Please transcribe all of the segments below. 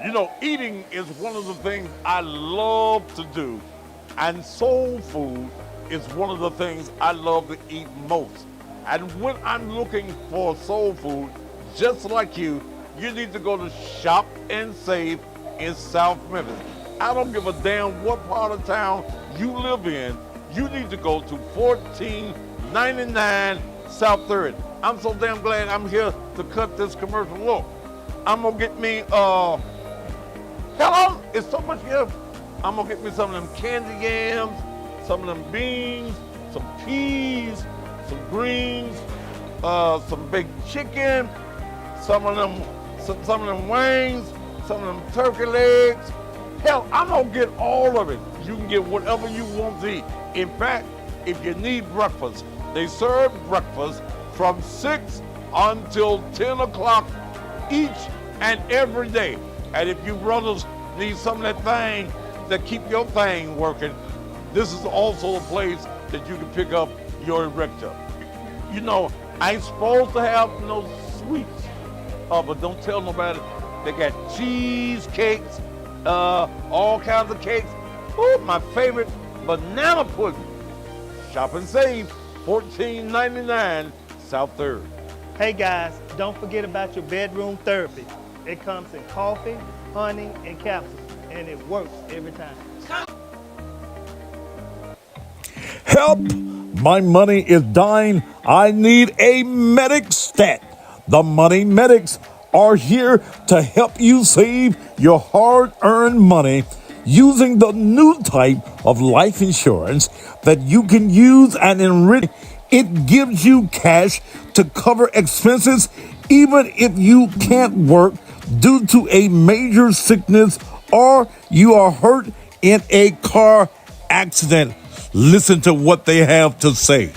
You know, eating is one of the things I love to do, and soul food is one of the things I love to eat most. And when I'm looking for soul food, just like you need to go to Shop and Save in South Memphis. I don't give a damn what part of town you live in. You need to go to 1499 South 3rd. I'm so damn glad I'm here to cut this commercial. Look, I'm gonna get me hello, it's so much here. I'm gonna get me some of them candy yams, some of them beans, some peas, some greens, some baked chicken, some of them wings, some of them turkey legs. Hell, I'm gonna get all of it. You can get whatever you want to eat. In fact, if you need breakfast, they serve breakfast from 6 until 10 o'clock each and every day. And if you brothers need some of that thing that keep your thing working, this is also a place that you can pick up your erector. You know, I ain't supposed to have no sweets, but don't tell nobody. They got cheesecakes, all kinds of cakes. Ooh, my favorite, banana pudding. Shop and save, $14.99 South 3rd. Hey guys, don't forget about your bedroom therapy. It comes in coffee, honey, and capsules, and it works every time. Help! My money is dying. I need a medic stat. The Money Medics are here to help you save your hard-earned money using the new type of life insurance that you can use and enrich. It gives you cash to cover expenses even if you can't work due to a major sickness or you are hurt in a car accident. Listen to what they have to say.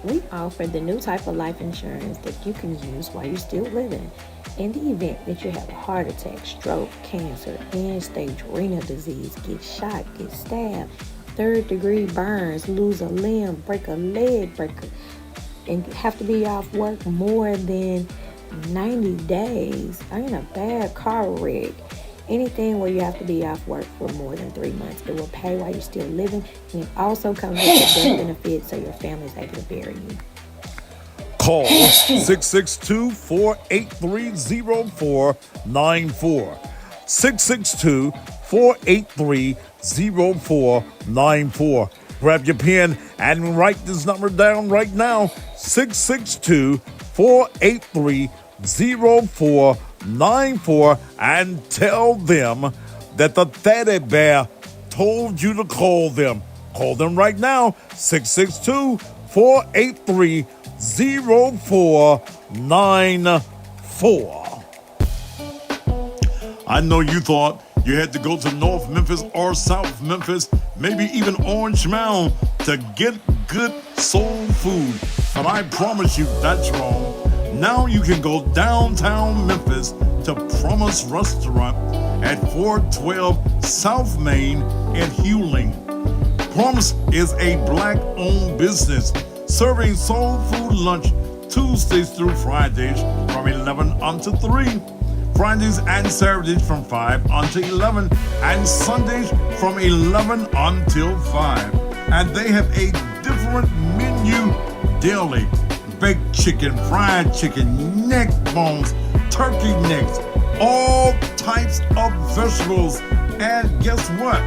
We offer the new type of life insurance that you can use while you're still living. In the event that you have a heart attack, stroke, cancer, end-stage renal disease, get shot, get stabbed, third-degree burns, lose a limb, break a leg, and have to be off work more than 90 days, or in a bad car wreck, anything where you have to be off work for more than 3 months, it will pay while you're still living, and it also comes with a death benefit so your family is able to bury you. Call 662-483-0494. 662-483-0494. Grab your pen and write this number down right now. 662-483-0494 and tell them that the Teddy Bear told you to call them. Call them right now. 662-483-0494. I know you thought you had to go to North Memphis or South Memphis, maybe even Orange Mound to get good soul food. But I promise you that's wrong. Now you can go downtown Memphis to Promise Restaurant at 412 South Main in Hewling. Promise is a black-owned business serving soul food lunch Tuesdays through Fridays from 11 until 3. Fridays and Saturdays from 5 until 11, and Sundays from 11 until 5. And they have a different menu daily. Baked chicken, fried chicken, neck bones, turkey necks, all types of vegetables. And guess what?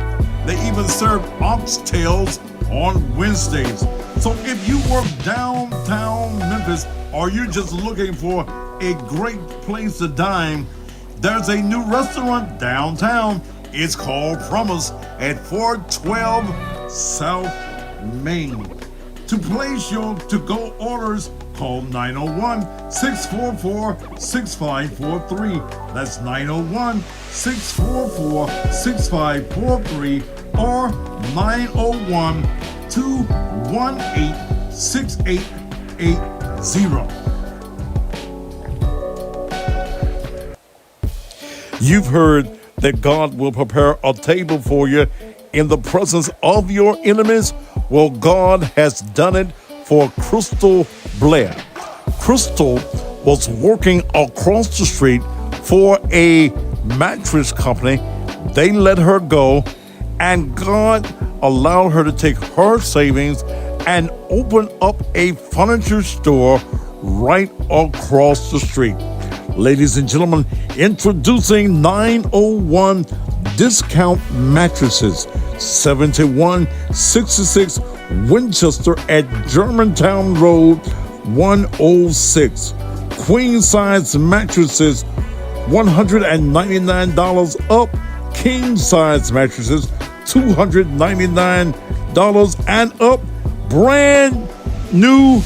They even serve oxtails on Wednesdays. So if you work downtown Memphis or you're just looking for a great place to dine, there's a new restaurant downtown. It's called Promise at 412 South Main. To place your to-go orders, call 901-644-6543. That's 901-644-6543 or 901-218-6880. You've heard that God will prepare a table for you in the presence of your enemies. Well, God has done it for Crystal Blair. Crystal was working across the street for a mattress company. They let her go, and God allowed her to take her savings and open up a furniture store right across the street. Ladies and gentlemen, introducing 901 Discount Mattresses, 7166 Winchester at Germantown Road, 106. Queen size mattresses, $199 up. King size mattresses, $299 and up. Brand new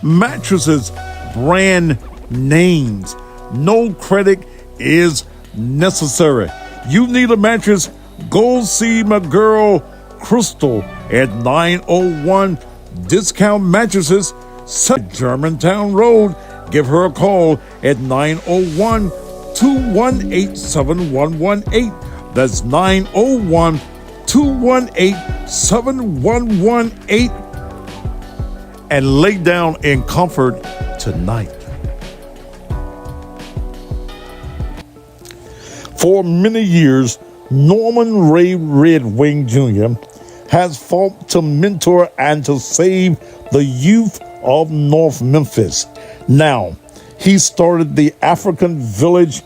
mattresses, brand names. No credit is necessary. You need a mattress? Go see my girl Crystal at 901 Discount Mattresses, Germantown Road. Give her a call at 901-218-7118. That's 901-218-7118. And lay down in comfort tonight. For many years, Norman Ray Red Wing Jr. has fought to mentor and to save the youth of North Memphis. Now, he started the African Village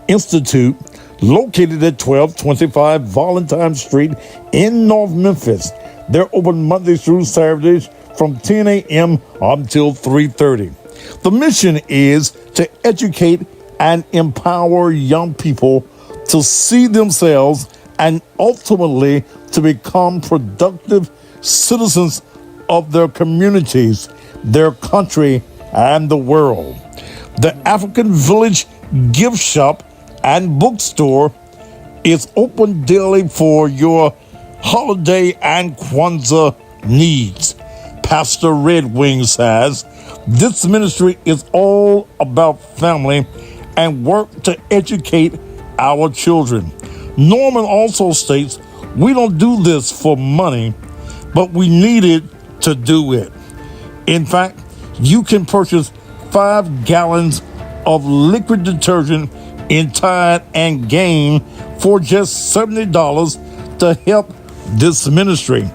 Institute located at 1225 Valentine Street in North Memphis. They're open Mondays through Saturdays from 10 a.m. until 3:30. The mission is to educate and empower young people to see themselves and ultimately to become productive citizens of their communities, their country, and the world. The African Village Gift Shop and Bookstore is open daily for your holiday and Kwanzaa needs. Pastor Red Wing says, this ministry is all about family and work to educate our children. Norman also states, we don't do this for money, but we need it to do it. In fact, you can purchase 5 gallons of liquid detergent in Tide and Gain for just $70 to help this ministry.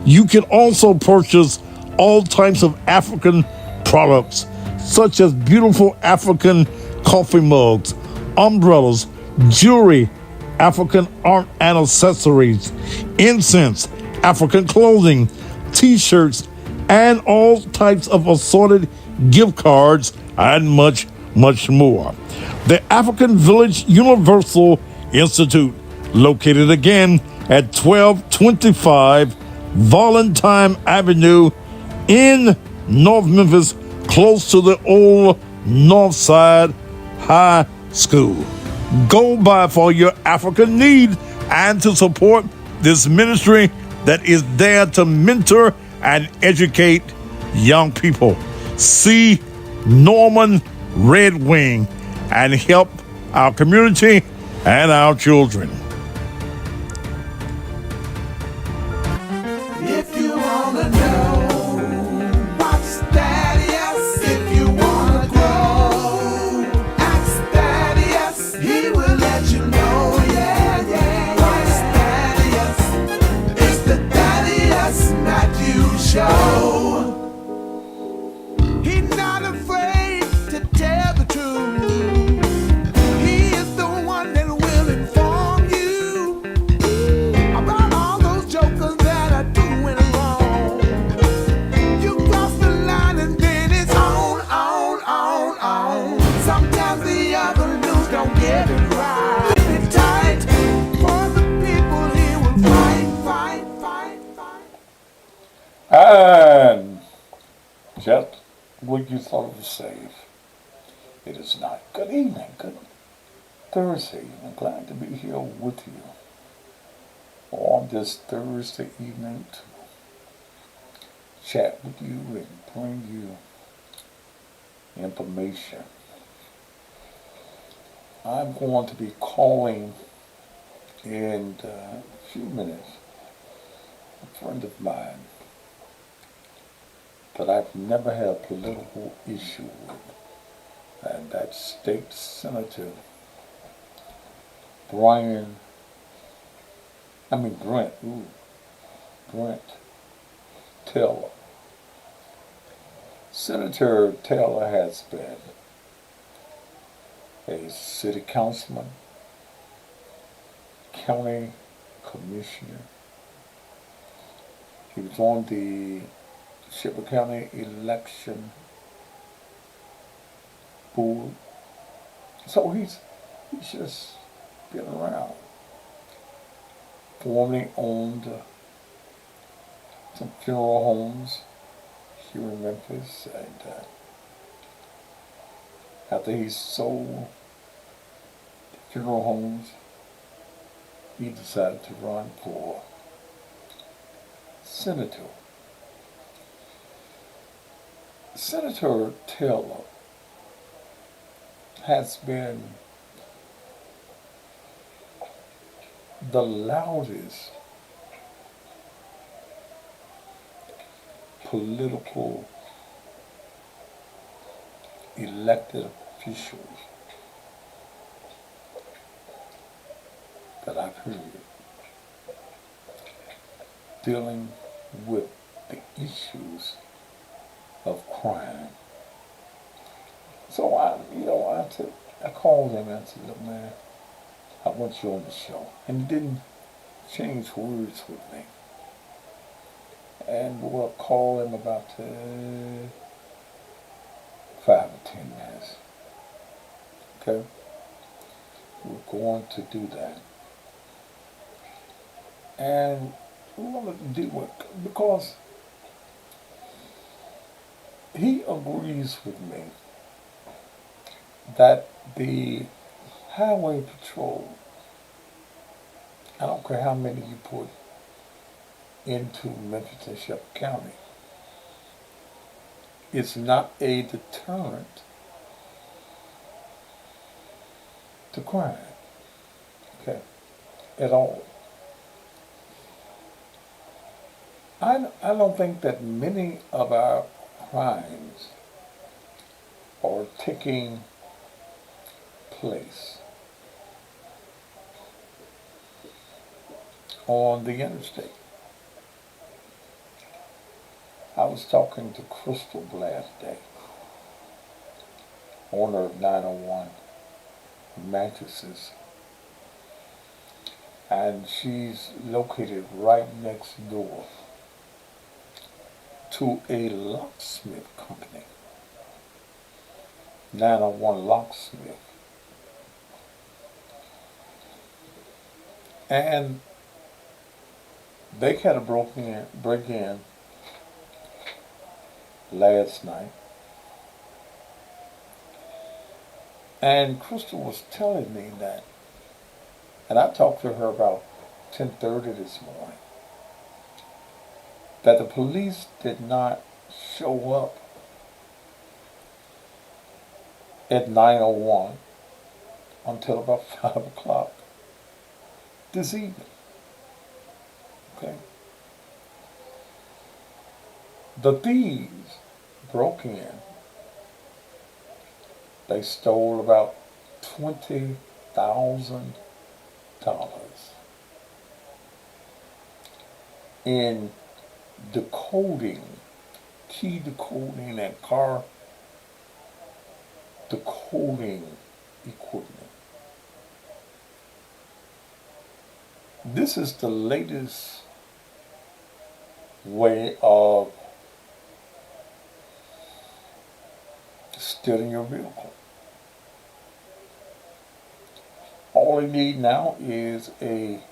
You can also purchase all types of African products, such as beautiful African coffee mugs, umbrellas, jewelry, African art and accessories, incense, African clothing, t-shirts, and all types of assorted gift cards, and much, much more. The African Village Universal Institute, located again at 1225 Valentine Avenue in North Memphis, close to the old Northside High School. Go by for your African needs and to support this ministry that is there to mentor and educate young people. See Norman Red Wing and help our community and our children. If you wanna know what's Thaddeus, if you wanna grow, ask Thaddeus, he will let you know, yeah, yeah, what's Thaddeus, it's the Thaddeus Matthews Show. He's not afraid to tell the truth. He is the one that will inform you about all those jokers that are doing wrong. You cross the line and then it's on. Sometimes the other news don't get it right. Keep it tight for the people he will fight. And just what you thought was safe, it is not. Good evening, good Thursday. I'm glad to be here with you on this Thursday evening to chat with you and bring you information. I'm going to be calling in a few minutes a friend of mine that I've never had a political issue with, and that's State Senator Brent Taylor. Senator Taylor has been a city councilman, county commissioner. He was on the Shepherd County Election Board. So he's just been around. Formerly owned some funeral homes here in Memphis, and after he sold the funeral homes, he decided to run for senator. Senator Taylor has been the loudest political elected officials that I've heard dealing with the issues of crime. So I called him and I said, look, man, I want you on the show. And he didn't change words with me. And we'll call him about 5 or 10 minutes. Okay? We're going to do that. And we want to do it because he agrees with me that the highway patrol, I don't care how many you put into Memphis and Shepherd County, it's not a deterrent to crime, okay, at all. I don't think that many of our crimes are taking place on the interstate. I was talking to Crystal last day, owner of 901 mattresses, and she's located right next door to a locksmith company, 901 locksmith. And they had a break in last night. And Crystal was telling me that, and I talked to her about 10:30 this morning, that the police did not show up at 9:01 until about 5 o'clock this evening. Okay? The thieves broke in. They stole about $20,000 in decoding, key decoding and car decoding equipment. This is the latest way of stealing your vehicle. All you need now is a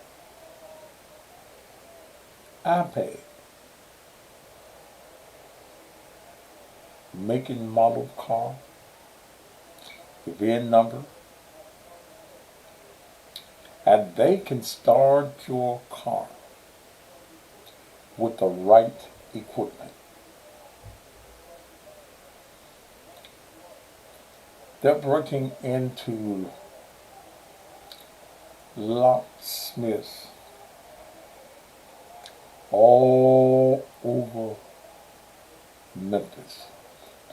iPad, make and model of car, the VIN number, and they can start your car with the right equipment. They're breaking into locksmiths all over Memphis.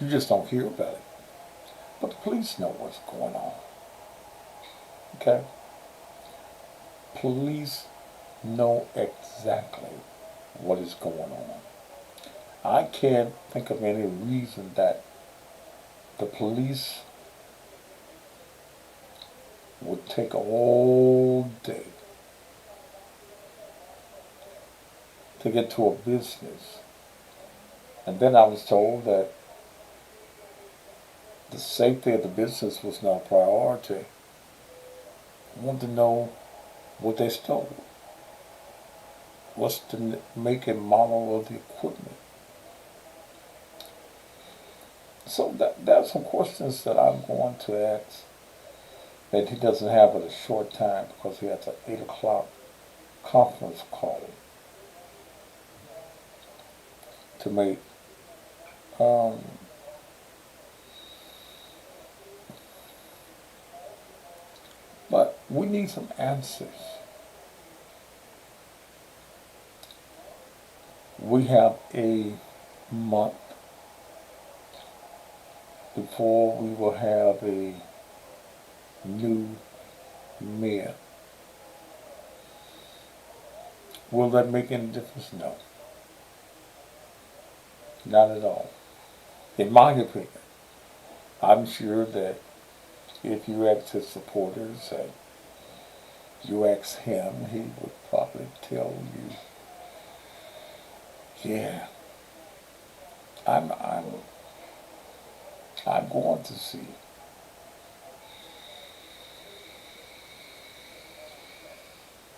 You just don't hear about it. But the police know what's going on. Okay? Police know exactly what is going on. I can't think of any reason that the police would take all day to get to a business. And then I was told that the safety of the business was not a priority. I wanted to know what they stole. What's the make and model of the equipment? So there are some questions that I'm going to ask that he doesn't have at a short time because he has an 8 o'clock conference call to make. But we need some answers. We have a month before we will have a new mayor Will that make any difference? No, not at all. In my opinion, I'm sure that if you ask his supporters and you ask him, he would probably tell you, yeah, I'm, I'm, I'm going to see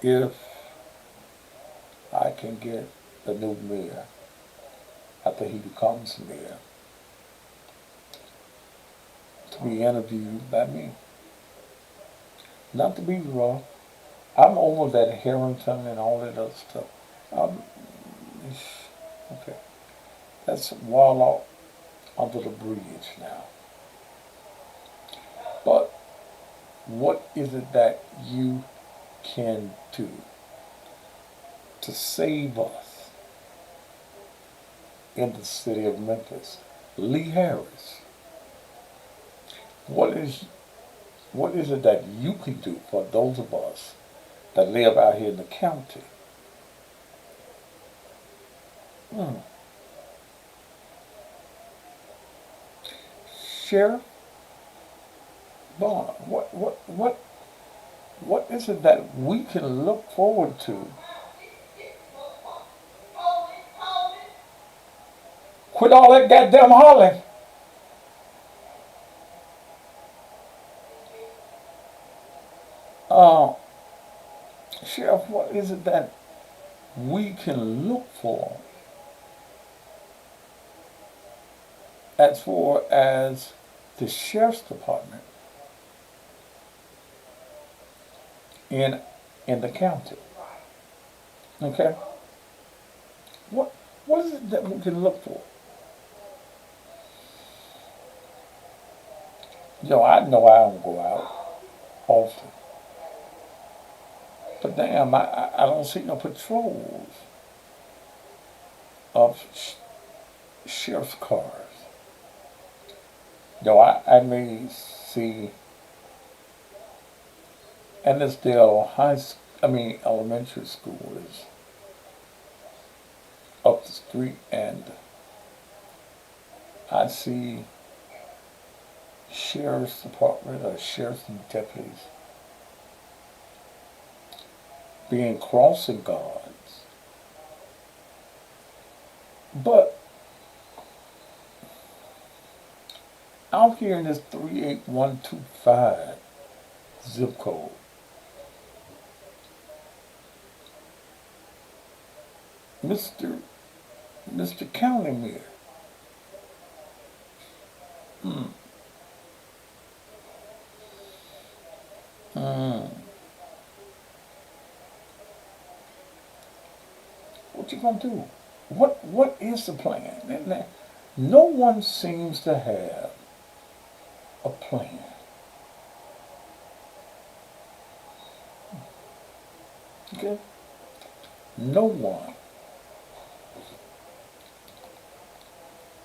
if I can get the new mayor after he becomes mayor to be interviewed by me. Not to be rough. I'm over that Harrington and all that other stuff. Um, okay, that's well out under the bridge now. But what is it that you can do to save us in the city of Memphis? Lee Harris, what is it that you can do for those of us that live out here in the county? Sheriff Bonner, what is it that we can look forward to? Quit all that goddamn hollering. Uh, Sheriff, what is it that we can look for as far as the sheriff's department in the county? Okay? What is it that we can look for? I know I don't go out often. But damn, I don't see no patrols of sheriff's cars. I may see Ennisdale elementary school is up the street, and I see sheriff's department or sheriff's deputies being crossing guards. But out here in this 38125 zip code, Mr. County Mayor, what you gonna do? What is the plan? And no one seems to have a plan. Okay? No one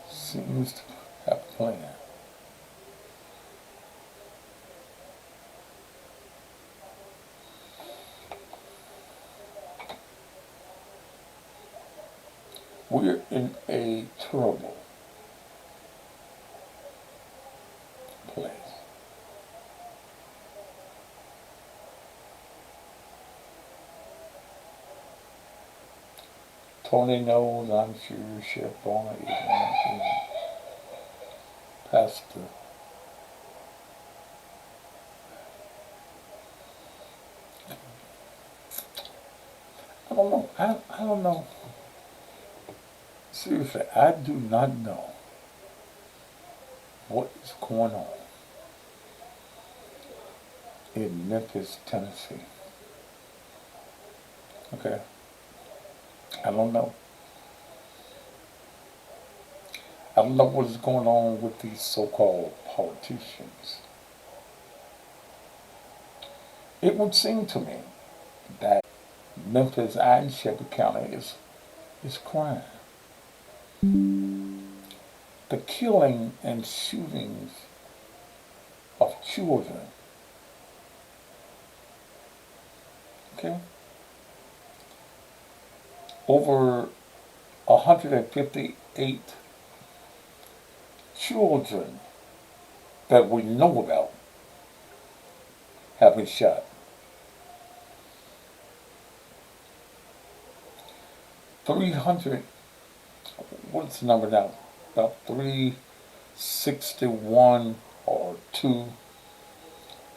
seems to have a plan. We're in a terrible place. Tony knows, I'm sure Chef Bonner is not Pastor. I don't know. I don't know. Seriously, I do not know what is going on in Memphis, Tennessee. Okay? I don't know. I don't know what is going on with these so-called politicians. It would seem to me that Memphis and Shelby County is crime. The killing and shootings of children, okay, over 158 children that we know about have been shot. 300, what's the number now? About 361 or 2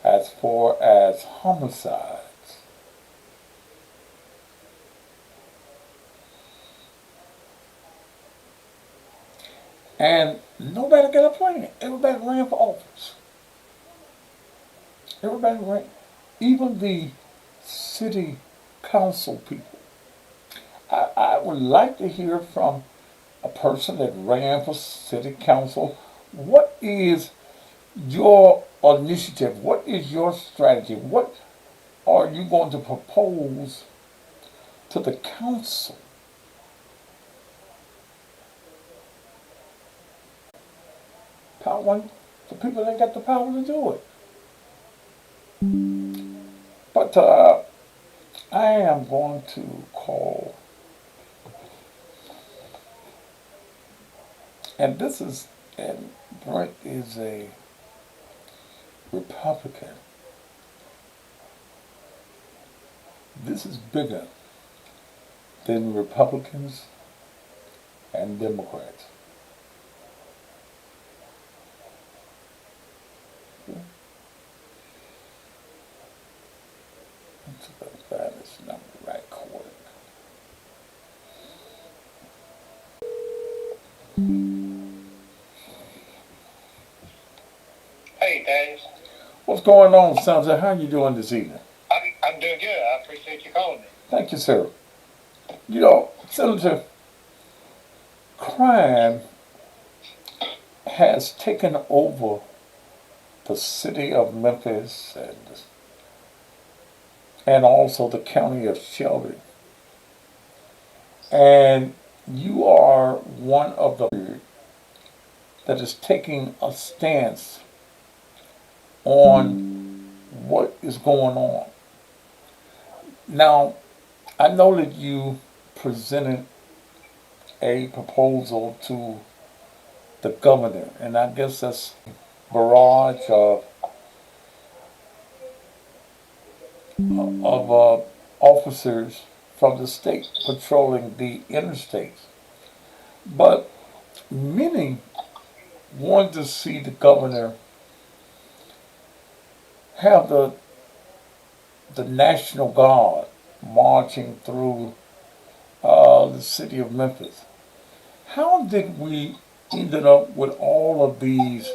as far as homicides. And nobody got a plan. Everybody ran for office. Everybody ran. Even the city council people. I would like to hear from a person that ran for city council. What is your initiative? What is your strategy? What are you going to propose to the council? Power for people that got the power to do it. But I am going to call, and Brent is a Republican. This is bigger than Republicans and Democrats. Let's find this number right quick. Hey, Dave. What's going on, Senator? How you doing this evening? I'm doing good. I appreciate you calling me. Thank you, sir. You know, Senator, crime has taken over the city of Memphis and also the county of Shelby. And you are one of the that is taking a stance on what is going on. Now, I know that you presented a proposal to the governor, and I guess that's a barrage of officers from the state patrolling the interstates. But many want to see the governor have the National Guard marching through the city of Memphis. How did we ended up with all of these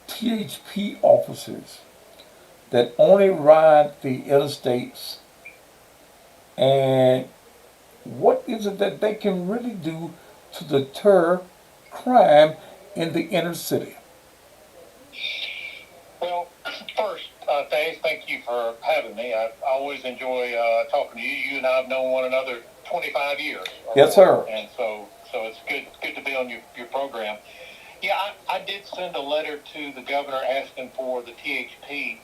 THP officers that only ride the interstates, and what is it that they can really do to deter crime in the inner city? Well, first, Dave, thank you for having me. I always enjoy talking to you. You and I have known one another 25 years. Yes, sir. And so it's good to be on your program. Yeah, I did send a letter to the governor asking for the THP.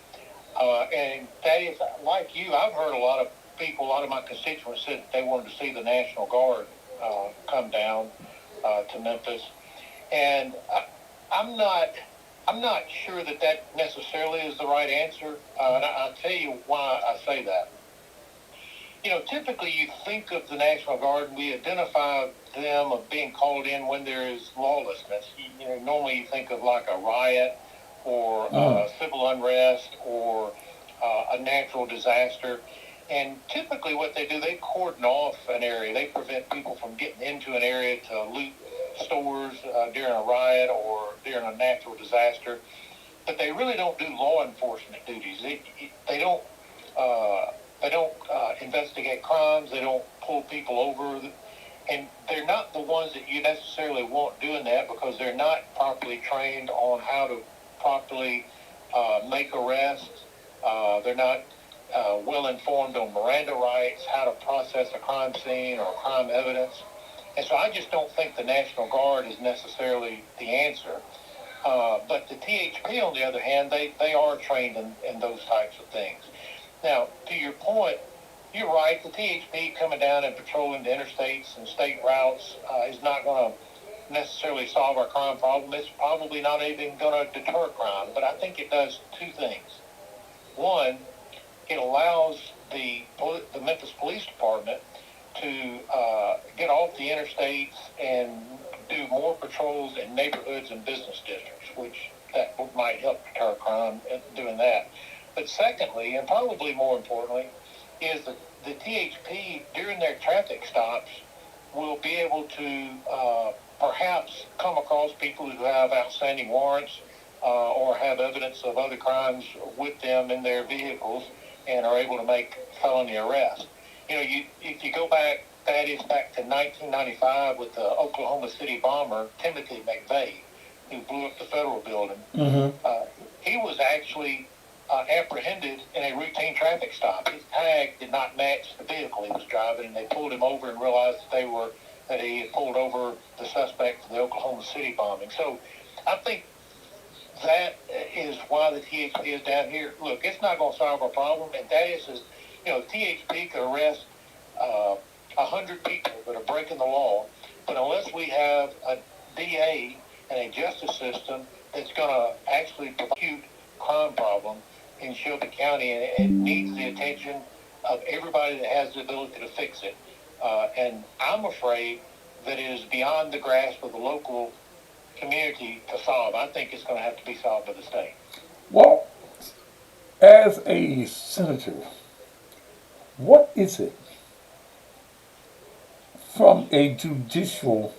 And Dave, like you, I've heard a lot of people, a lot of my constituents said that they wanted to see the National Guard come down to Memphis. And I'm not sure that necessarily is the right answer. And I'll tell you why I say that. You know, typically you think of the National Guard, we identify them of being called in when there is lawlessness. You know, normally you think of like a riot or civil unrest or a natural disaster. And typically what they do, they cordon off an area. They prevent people from getting into an area to loot stores during a riot or during a natural disaster. But they really don't do law enforcement duties. They don't investigate crimes. They don't pull people over. And they're not the ones that you necessarily want doing that because they're not properly trained on how to properly make arrests. They're not well informed on Miranda rights, how to process a crime scene or crime evidence. And so I just don't think the National Guard is necessarily the answer. But the THP, on the other hand, they are trained in those types of things. Now, to your point, you're right. The THP coming down and patrolling the interstates and state routes is not going to necessarily solve our crime problem. It's probably not even going to deter crime. But I think it does two things. One, it allows the Memphis Police Department to get off the interstates and do more patrols in neighborhoods and business districts, which that might help deter crime doing that. But secondly, and probably more importantly, is the THP during their traffic stops will be able to perhaps come across people who have outstanding warrants or have evidence of other crimes with them in their vehicles and are able to make felony arrests. You know, if you go back, that is back to 1995 with the Oklahoma City bomber, Timothy McVeigh, who blew up the federal building. He was actually apprehended in a routine traffic stop. His tag did not match the vehicle he was driving, and they pulled him over and realized that he had pulled over the suspect for the Oklahoma City bombing. So I think that is why the THP is down here. Look, it's not going to solve our problem, and that is, you know, the THP could arrest 100 people that are breaking the law, but unless we have a DA and a justice system that's going to actually prosecute crime problem in Shelby County, and it needs the attention of everybody that has the ability to fix it. And I'm afraid that it is beyond the grasp of the local community to solve. I think it's going to have to be solved by the state. Well, as a senator, what is it from a judicial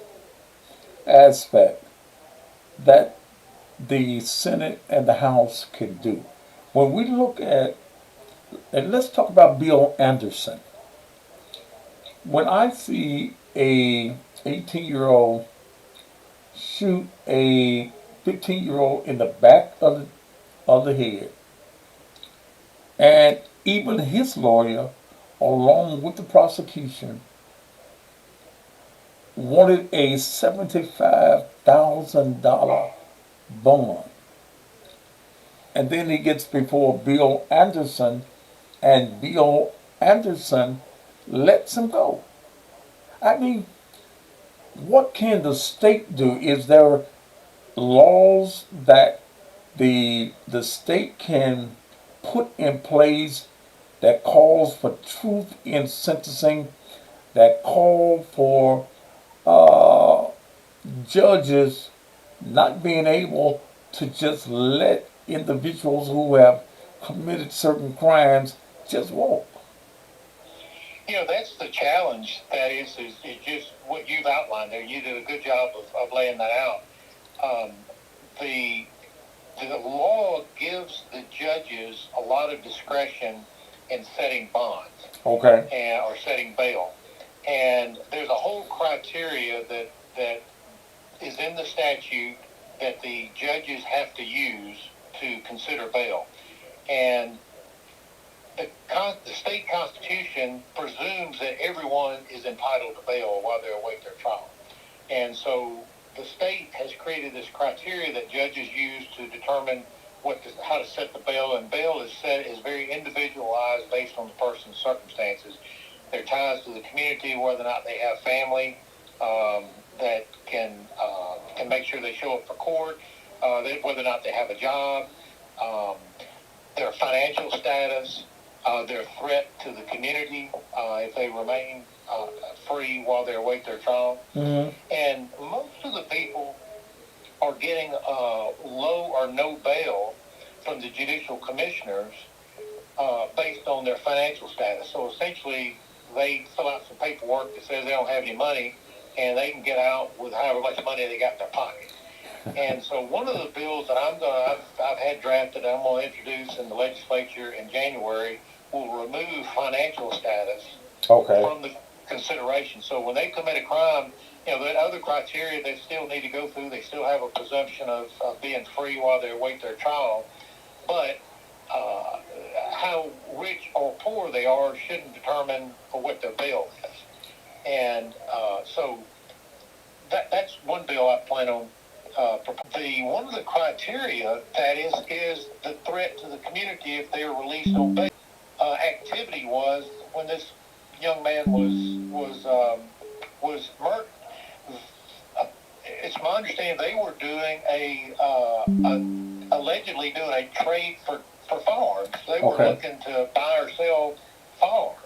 aspect that the Senate and the House can do? When we look at, and let's talk about Bill Anderson. When I see a 18-year-old shoot a 15-year-old in the back of the head, and even his lawyer, along with the prosecution, wanted a $75,000 bond. And then he gets before Bill Anderson, and Bill Anderson lets him go. I mean, what can the state do? Is there laws that the state can put in place that calls for truth in sentencing, that call for judges not being able to just let individuals who have committed certain crimes just walk? You know, that's the challenge. That is just what you've outlined there. You did a good job of laying that out. The law gives the judges a lot of discretion in setting bonds, Okay. or setting bail. And there's a whole criteria that is in the statute that the judges have to use to consider bail. And the state constitution presumes that everyone is entitled to bail while they await their trial. And so the state has created this criteria that judges use to determine how to set the bail, and bail is very individualized based on the person's circumstances, their ties to the community, whether or not they have family that can make sure they show up for court, whether or not they have a job, their financial status, their threat to the community if they remain free while they await their trial. And most of the people are getting low or no bail from the judicial commissioners based on their financial status. So essentially, they fill out some paperwork that says they don't have any money, and they can get out with however much money they got in their pocket. And so one of the bills that I've had drafted, I'm going to introduce in the legislature in January, will remove financial status from the consideration. So when they commit a crime, you know, the other criteria they still need to go through, they still have a presumption of being free while they await their trial. But how rich or poor they are shouldn't determine what their bail is. And so that's one bill I plan on. One of the criteria that is the threat to the community if they are released on bail. Activity activity was when this young man was murdered. It's my understanding they were doing allegedly doing a trade for firearms. They were looking to buy or sell firearms.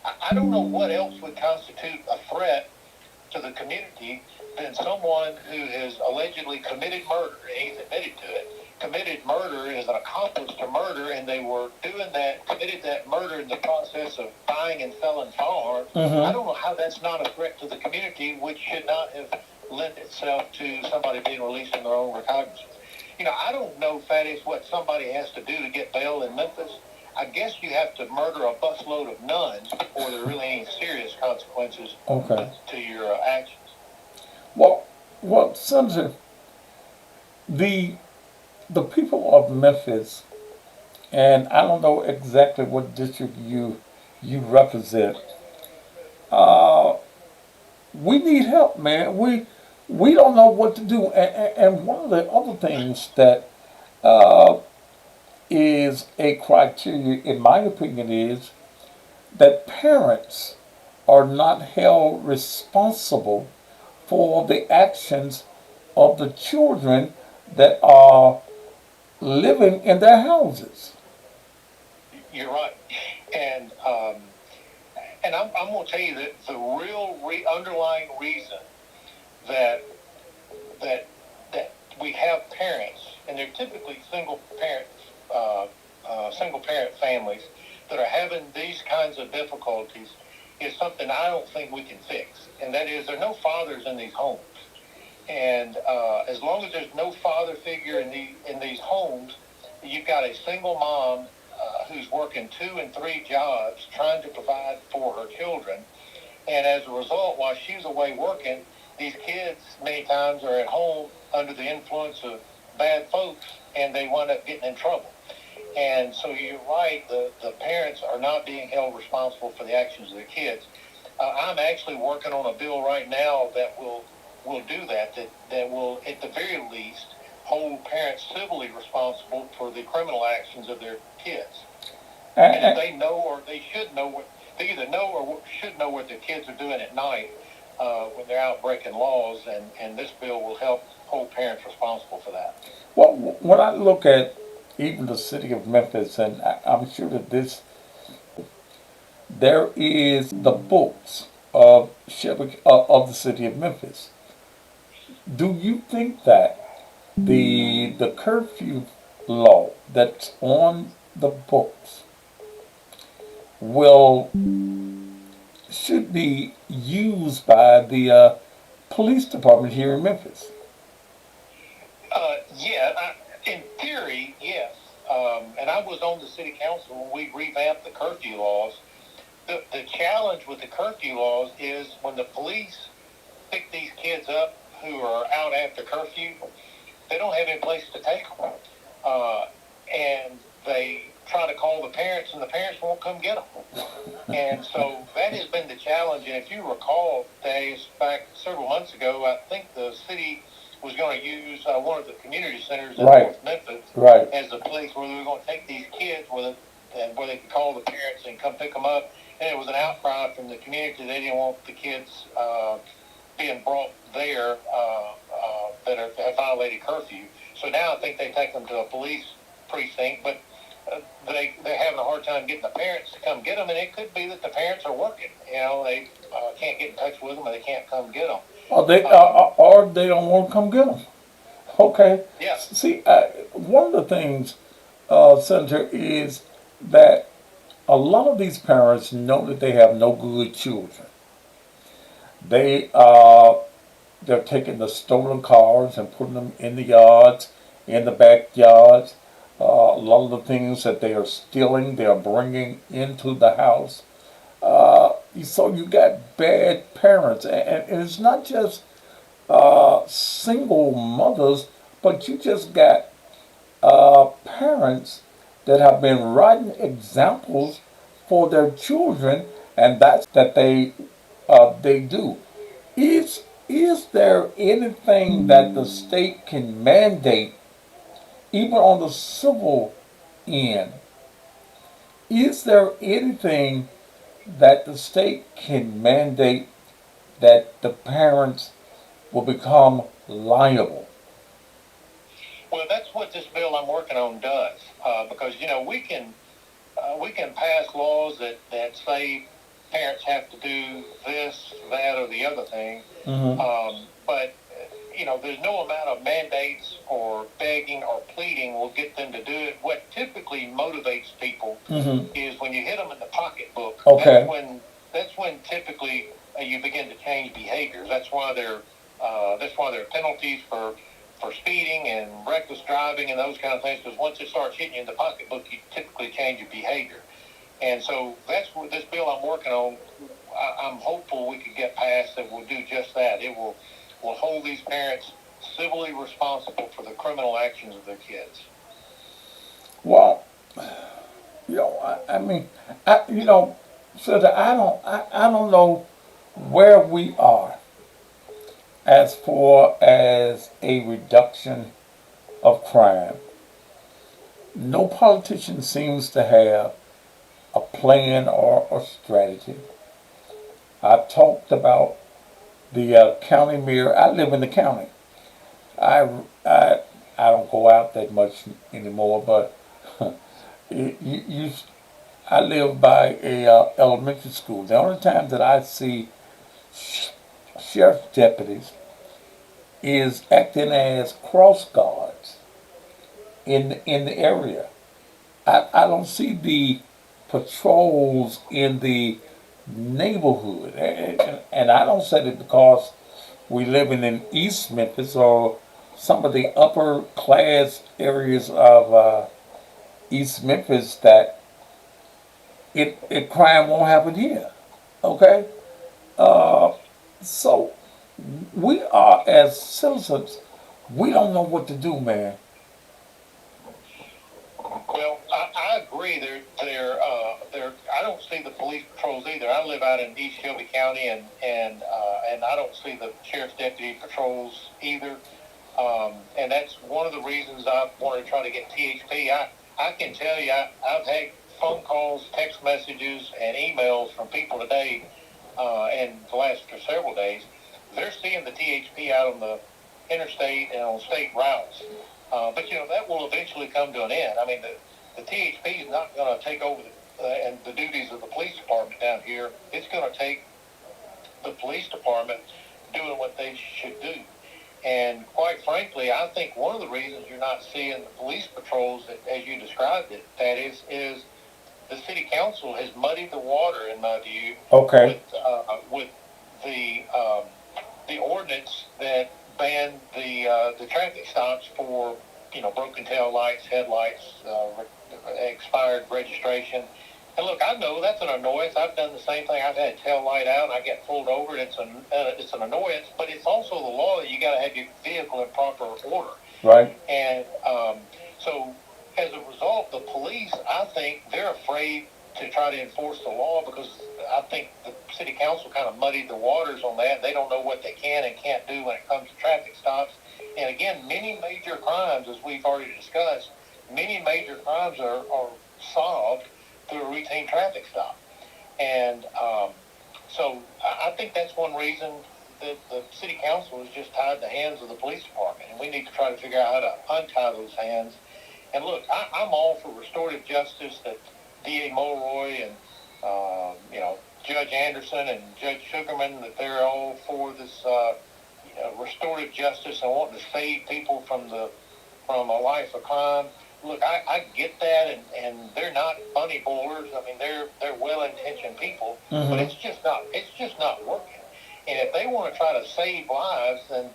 I don't know what else would constitute a threat to the community than someone who has allegedly committed murder, and he's admitted to it, committed murder as an accomplice to murder, and they were committed that murder in the process of buying and selling firearms. I don't know how that's not a threat to the community, which should not have lent itself to somebody being released on their own recognizance. I don't know, Thaddeus, what somebody has to do to get bail in Memphis. I guess you have to murder a busload of nuns before there are really any serious consequences to your actions. Well, Senator, the people of Memphis, and I don't know exactly what district you represent. We need help, man. We don't know what to do, and one of the other things that is a criteria, in my opinion, is that parents are not held responsible for the actions of the children that are living in their houses. You're right, and I'm going to tell you that the real underlying reason that we have parents, and they're typically single parent families that are having these kinds of difficulties, is something I don't think we can fix, and that is there are no fathers in these homes. And as long as there's no father figure in these homes, you've got a single mom who's working 2 and 3 jobs trying to provide for her children. And as a result, while she's away working, these kids many times are at home under the influence of bad folks, and they wind up getting in trouble. And so you're right, the parents are not being held responsible for the actions of their kids. I'm actually working on a bill right now that will do that will, at the very least, hold parents civilly responsible for the criminal actions of their kids. And if they know, or they should know, they either know or should know what their kids are doing at night when they're out breaking laws, and this bill will help hold parents responsible for that. Well, when I look at even the city of Memphis, and I'm sure that there is the books of of the city of Memphis. Do you think that the curfew law that's on the books should be used by the police department here in Memphis? In theory, yes. And I was on the city council when we revamped the curfew laws. The challenge with the curfew laws is when the police pick these kids up who are out after curfew, they don't have any place to take them. And they try to call the parents, and the parents won't come get them. And so that has been the challenge. And if you recall, days back several months ago, I think the city was going to use one of the community centers in North Memphis as a place where they were going to take these kids where they could call the parents and come pick them up. And it was an outcry from the community. They didn't want the kids being brought there that have violated curfew. So now I think they take them to a police precinct, but they're having a hard time getting the parents to come get them, and it could be that the parents are working. They can't get in touch with them, and they can't come get them. Or they don't want to come get them. Okay. Yeah. See, one of the things, Senator, is that a lot of these parents know that they have no good children. They're taking the stolen cars and putting them in the yards, in the backyards. A lot of the things that they are stealing, they are bringing into the house. So you got bad parents, and it's not just single mothers, but you just got parents that have been writing examples for their children, and that's that they do. Is there anything that the state can mandate, even on the civil end, is there anything that the state can mandate that the parents will become liable? Well, that's what this bill I'm working on does, because we can pass laws that say parents have to do this, that, or the other thing, but there's no amount of mandates or begging or pleading will get them to do it. What typically motivates people is when you hit them in the pocketbook. Okay. That's when typically you begin to change behaviors. That's why there are penalties for speeding and reckless driving and those kind of things, because once it starts hitting you in the pocketbook, you typically change your behavior. And so that's what this bill I'm working on, I'm hopeful we could get passed that will do just that. It will hold these parents civilly responsible for the criminal actions of their kids. Well, I mean, so that I don't know where we are as far as a reduction of crime. No politician seems to have a plan or a strategy. I've talked about the county mayor. I live in the county. I don't go out that much anymore, but I live by a elementary school. The only time that I see sheriff's deputies is acting as cross guards in the area. I don't see the patrols in the neighborhood, and I don't say it because we living in East Memphis or some of the upper class areas of East Memphis that crime won't happen here. Okay, so we are as citizens, we don't know what to do, man. Well, I agree. I don't see the police patrols either. I live out in East Shelby County, and I don't see the sheriff's deputy patrols either. And that's one of the reasons I wanted to try to get THP. I can tell you, I've had phone calls, text messages, and emails from people today, and the last several days. They're seeing the THP out on the interstate and on state routes. But that will eventually come to an end. I mean, the THP is not going to take over and the duties of the police department down here. It's going to take the police department doing what they should do. And quite frankly, I think one of the reasons you're not seeing the police patrols, as you described it, that is the city council has muddied the water, in my view. Okay. With the ordinance that banned the traffic stops for broken tail lights, headlights, expired registration. And look, I know that's an annoyance. I've done the same thing. I've had tail light out, and I get pulled over. It's an annoyance, but it's also the law that you got to have your vehicle in proper order. Right. And so, as a result, the police, I think, they're afraid to try to enforce the law because I think the city council kind of muddied the waters on that. They don't know what they can and can't do when it comes to traffic stops. And again, many major crimes, as we've already discussed, many major crimes are solved through a routine traffic stop. And so I think that's one reason that the city council has just tied the hands of the police department. And we need to try to figure out how to untie those hands. And look, I'm all for restorative justice, that D.A. Mulroy and, Judge Anderson and Judge Sugarman, that they're all for this restorative justice and wanting to save people from a life of crime. Look, I get that, and they're not funny bowlers. I mean, they're well-intentioned people, but it's just not working. And if they want to try to save lives and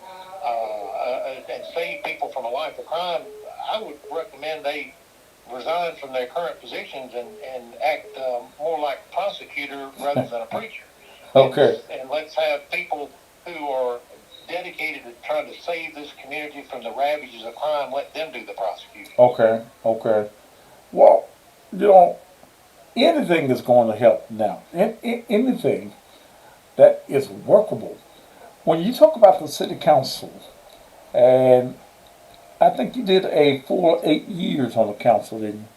save people from a life of crime, I would recommend they resign from their current positions and act more like a prosecutor rather than a preacher. Okay. And let's have people who are dedicated to trying to save this community from the ravages of crime, let them do the prosecuting. Okay. Well, anything is going to help now. Anything that is workable. When you talk about the city council, and I think you did a full 8 years on the council, didn't you?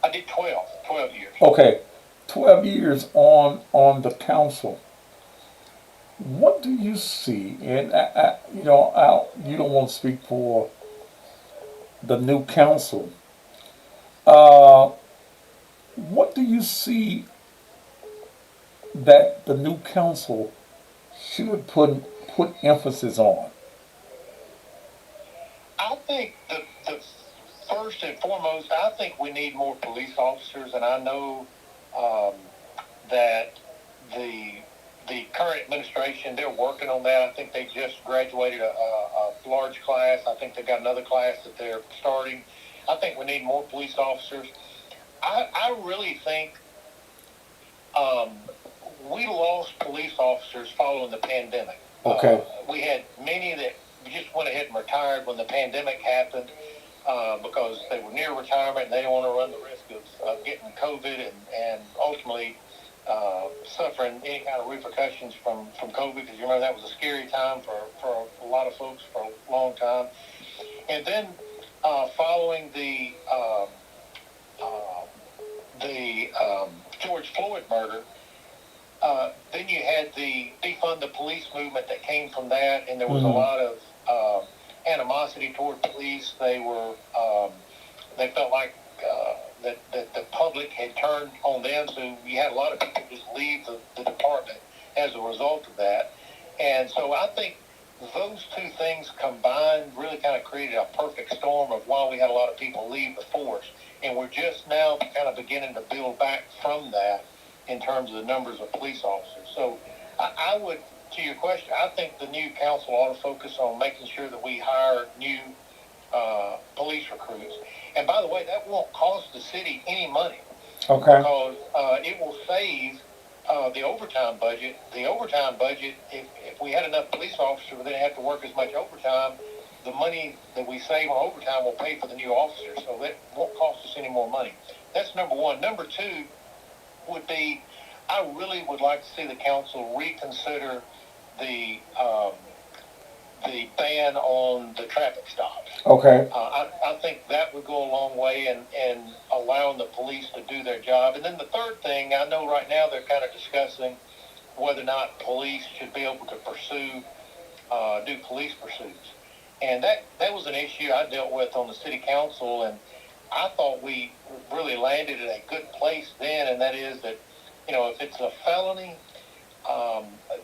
I did 12. 12 years. Okay, 12 years on the council. What do you see? And you don't want to speak for the new council. Uh, what do you see that the new council should put emphasis on? I think the first and foremost, I think we need more police officers, and I know um, that the current administration, they're working on that. I think they just graduated a large class. I think they've got another class that they're starting. I think we need more police officers. I really think um, we lost police officers following the pandemic. Okay. We had many that just went ahead and retired when the pandemic happened because they were near retirement and they didn't want to run the risk of getting COVID and ultimately suffering any kind of repercussions from COVID, because you remember that was a scary time for a lot of folks for a long time. And then following the George Floyd murder, then you had the defund the police movement that came from that, and there was a lot of animosity toward police. They were they felt like that the public had turned on them, so you had a lot of people just leave the department as a result of that. And so I think those two things combined really kind of created a perfect storm of why we had a lot of people leave the force. And we're just now kind of beginning to build back from that in terms of the numbers of police officers. So I would, to your question, I think the new council ought to focus on making sure that we hire new police recruits. And by the way, that won't cost the city any money. Okay. Because it will save the overtime budget. The overtime budget, if we had enough police officers, we didn't have to work as much overtime, the money that we save on overtime will pay for the new officers. So that won't cost us any more money. That's number one. Number two would be, I really would like to see the council reconsider the ban on the traffic stops. Okay. I think that would go a long way in allowing the police to do their job. And then the third thing, I know right now they're kind of discussing whether or not police should be able to pursue, do police pursuits. And that was an issue I dealt with on the city council, and I thought we really landed in a good place then, and that is that, if it's a felony,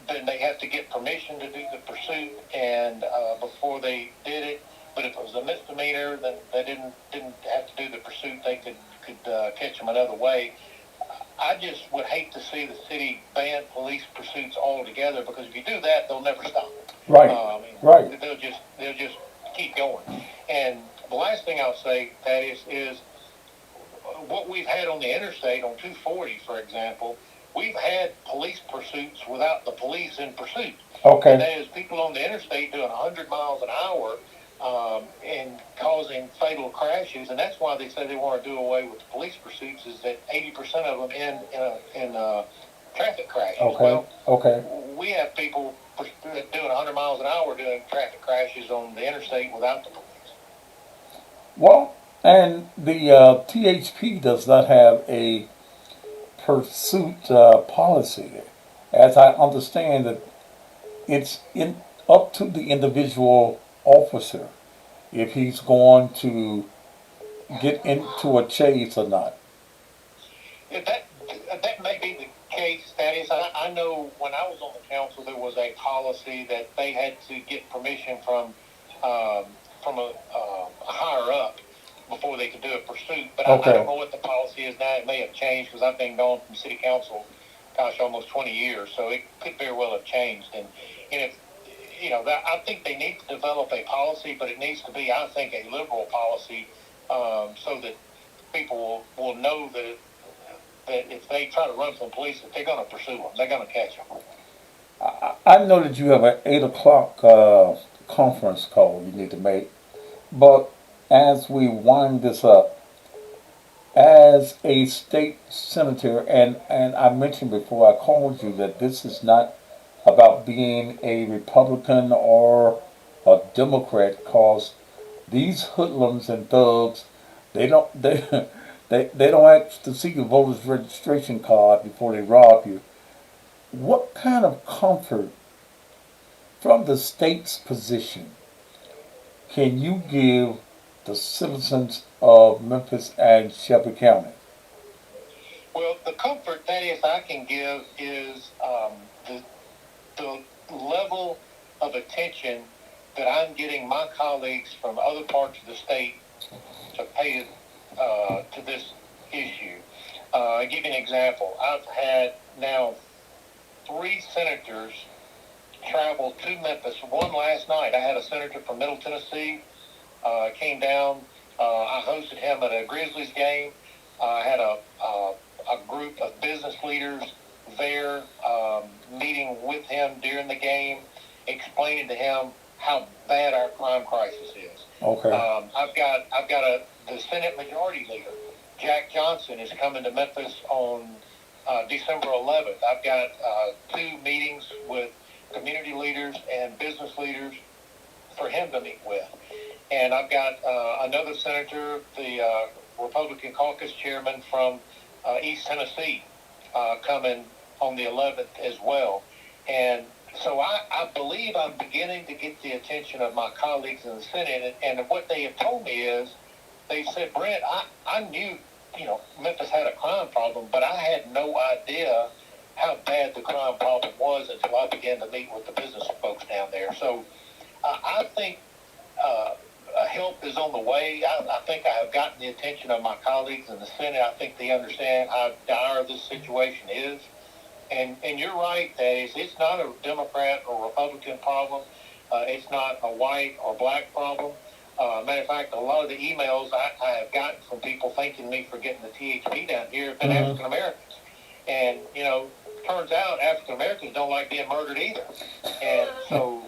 then they have to get permission to do the pursuit, and before they did it. But if it was a misdemeanor, then they didn't have to do the pursuit. They could catch them another way. I just would hate to see the city ban police pursuits altogether, because if you do that, they'll never stop. Right. Right. They'll just keep going. And the last thing I'll say, Thaddeus, is what we've had on the interstate on 240, for example. We've had police pursuits without the police in pursuit. Okay. And that is people on the interstate doing 100 miles an hour and causing fatal crashes. And that's why they say they want to do away with the police pursuits, is that 80% of them end in traffic crashes. Okay. Well, okay. We have people doing 100 miles an hour doing traffic crashes on the interstate without the police. Well, and the THP does not have a pursuit policy. As I understand it, it's up to the individual officer if he's going to get into a chase or not. That may be the case, Thaddeus. I know when I was on the council, there was a policy that they had to get permission from a higher up before they could do a pursuit. But Okay. I don't know what the policy is now. It may have changed, because I've been gone from city council, almost 20 years. So it could very well have changed. And if, I think they need to develop a policy, but it needs to be, I think, a liberal policy, so that people will know that if they try to run from the police, that they're going to pursue them. They're going to catch them. I know that you have an 8 o'clock conference call you need to make, but as we wind this up, as a state senator, and I mentioned before I called you that this is not about being a Republican or a Democrat, because these hoodlums and thugs, they They don't ask to see your voter's registration card before they rob you. What kind of comfort from the state's position can you give the citizens of Memphis and Shelby County? Well, the comfort that is I can give is the level of attention that I'm getting my colleagues from other parts of the state to pay to this issue. I'll give you an example. I've had now 3 senators travel to Memphis. One last night. I had a senator from Middle Tennessee came down. I hosted him at a Grizzlies game. I had a group of business leaders there meeting with him during the game, explaining to him how bad our crime crisis is. Okay. I've got the Senate Majority Leader, Jack Johnson, is coming to Memphis on December 11th. I've got 2 meetings with community leaders and business leaders for him to meet with. And I've got another senator, the Republican caucus chairman from East Tennessee, coming on the 11th as well. And so I believe I'm beginning to get the attention of my colleagues in the Senate. And what they have told me is, they said, Brent, I knew, Memphis had a crime problem, but I had no idea how bad the crime problem was until I began to meet with the business folks down there. So I think help is on the way. I think I have gotten the attention of my colleagues in the Senate. I think they understand how dire this situation is. And you're right, that it's not a Democrat or Republican problem. It's not a white or black problem. Matter of fact, a lot of the emails I have gotten from people thanking me for getting the THP down here have been African Americans. And, turns out African Americans don't like being murdered either. And so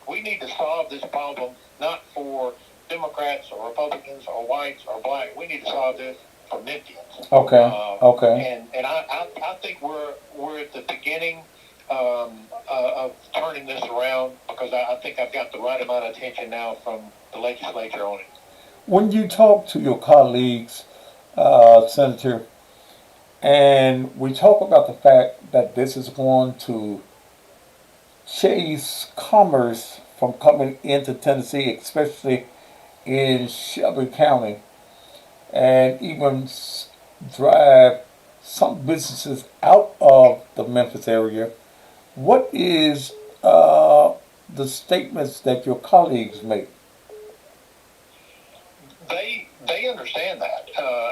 we need to solve this problem, not for Democrats or Republicans or whites or black. We need to solve this for Memphians. Okay. And I think we're at the beginning of turning this around, because I think I've got the right amount of attention now from the legislature on it. When you talk to your colleagues, Senator, and we talk about the fact that this is going to chase commerce from coming into Tennessee, especially in Shelby County, and even drive some businesses out of the Memphis area, what is the statements that your colleagues make? They understand that,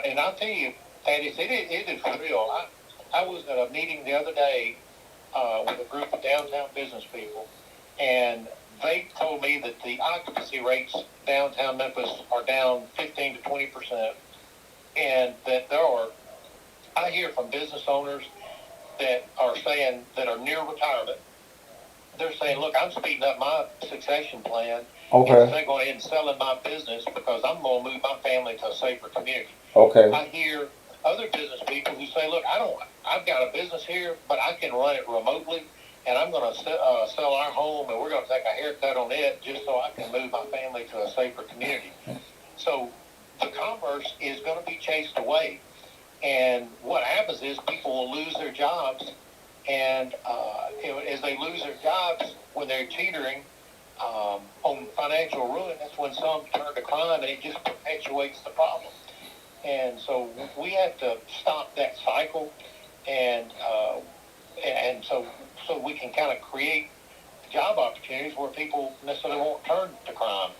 and I'll tell you, Thaddeus, it is real. I was at a meeting the other day with a group of downtown business people, and they told me that the occupancy rates downtown Memphis are down 15 to 20%, and that I hear from business owners that are saying, that are near retirement, they're saying, look, I'm speeding up my succession plan. Okay. And they're going ahead and selling my business because I'm going to move my family to a safer community. Okay. I hear other business people who say, look, I've got a business here, but I can run it remotely, and I'm going to sell our home, and we're going to take a haircut on it just so I can move my family to a safer community. So the commerce is going to be chased away. And what happens is people will lose their jobs, and as they lose their jobs, when they're teetering on financial ruin, that's when some turn to crime, and it just perpetuates the problem. And so we have to stop that cycle, and so we can kind of create job opportunities where people necessarily won't turn to crime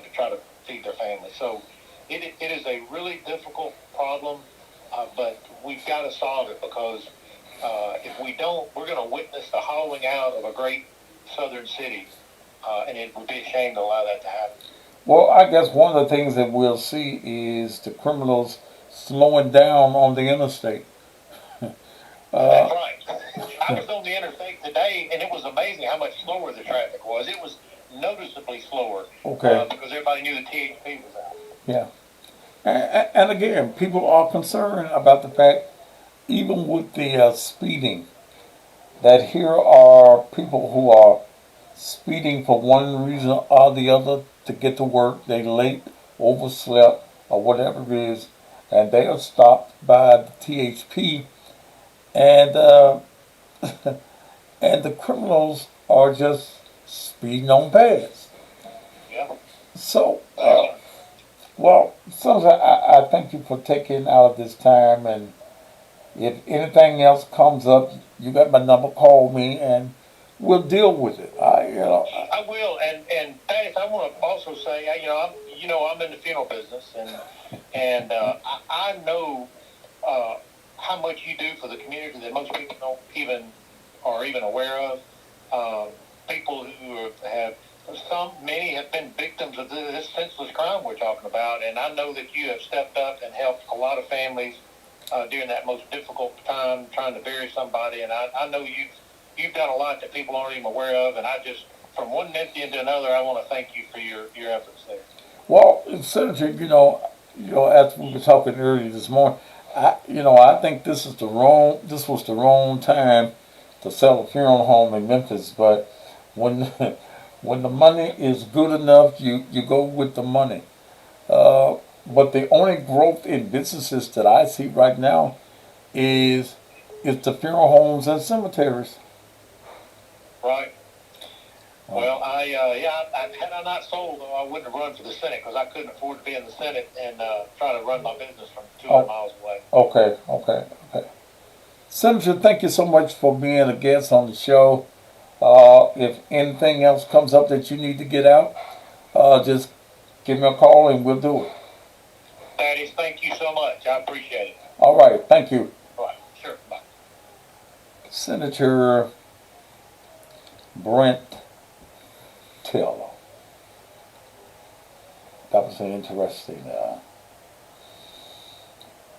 to try to feed their family. So it is a really difficult problem, but we've got to solve it, because if we don't, we're going to witness the hollowing out of a great southern city, and it would be a shame to allow that to happen. Well, I guess one of the things that we'll see is the criminals slowing down on the interstate. That's right. I was on the interstate today, and it was amazing how much slower the traffic was. It was noticeably slower. Okay. Because everybody knew the THP was out. Yeah. And again, people are concerned about the fact, even with the speeding, that here are people who are speeding for one reason or the other to get to work. They late, overslept, or whatever it is, and they are stopped by the THP, and and the criminals are just speeding on past. Yeah. So, well, Susan, I thank you for taking out of this time, and if anything else comes up, you got my number. Call me, and we'll deal with it. I will, and Thaddeus, I want to also say, I'm in the funeral business, and I know how much you do for the community that most people don't even aware of. People who have many have been victims of this senseless crime we're talking about, and I know that you have stepped up and helped a lot of families during that most difficult time trying to bury somebody, and I know you've done a lot that people aren't even aware of, and I just, from one Memphian to another, I want to thank you for your efforts there. Well, Senator, as we were talking earlier this morning, I think this was the wrong time to sell a funeral home in Memphis. But when, when the money is good enough, you go with the money. But the only growth in businesses that I see right now is the funeral homes and cemeteries. Right. Well, had I not sold, though, I wouldn't have run for the Senate because I couldn't afford to be in the Senate and try to run my business from 200 miles away. Okay. Senator, thank you so much for being a guest on the show. If anything else comes up that you need to get out, just give me a call and we'll do it. Thaddeus, thank you so much. I appreciate it. All right, thank you. All right, sure. Bye. Senator Brent Taylor. That was an interesting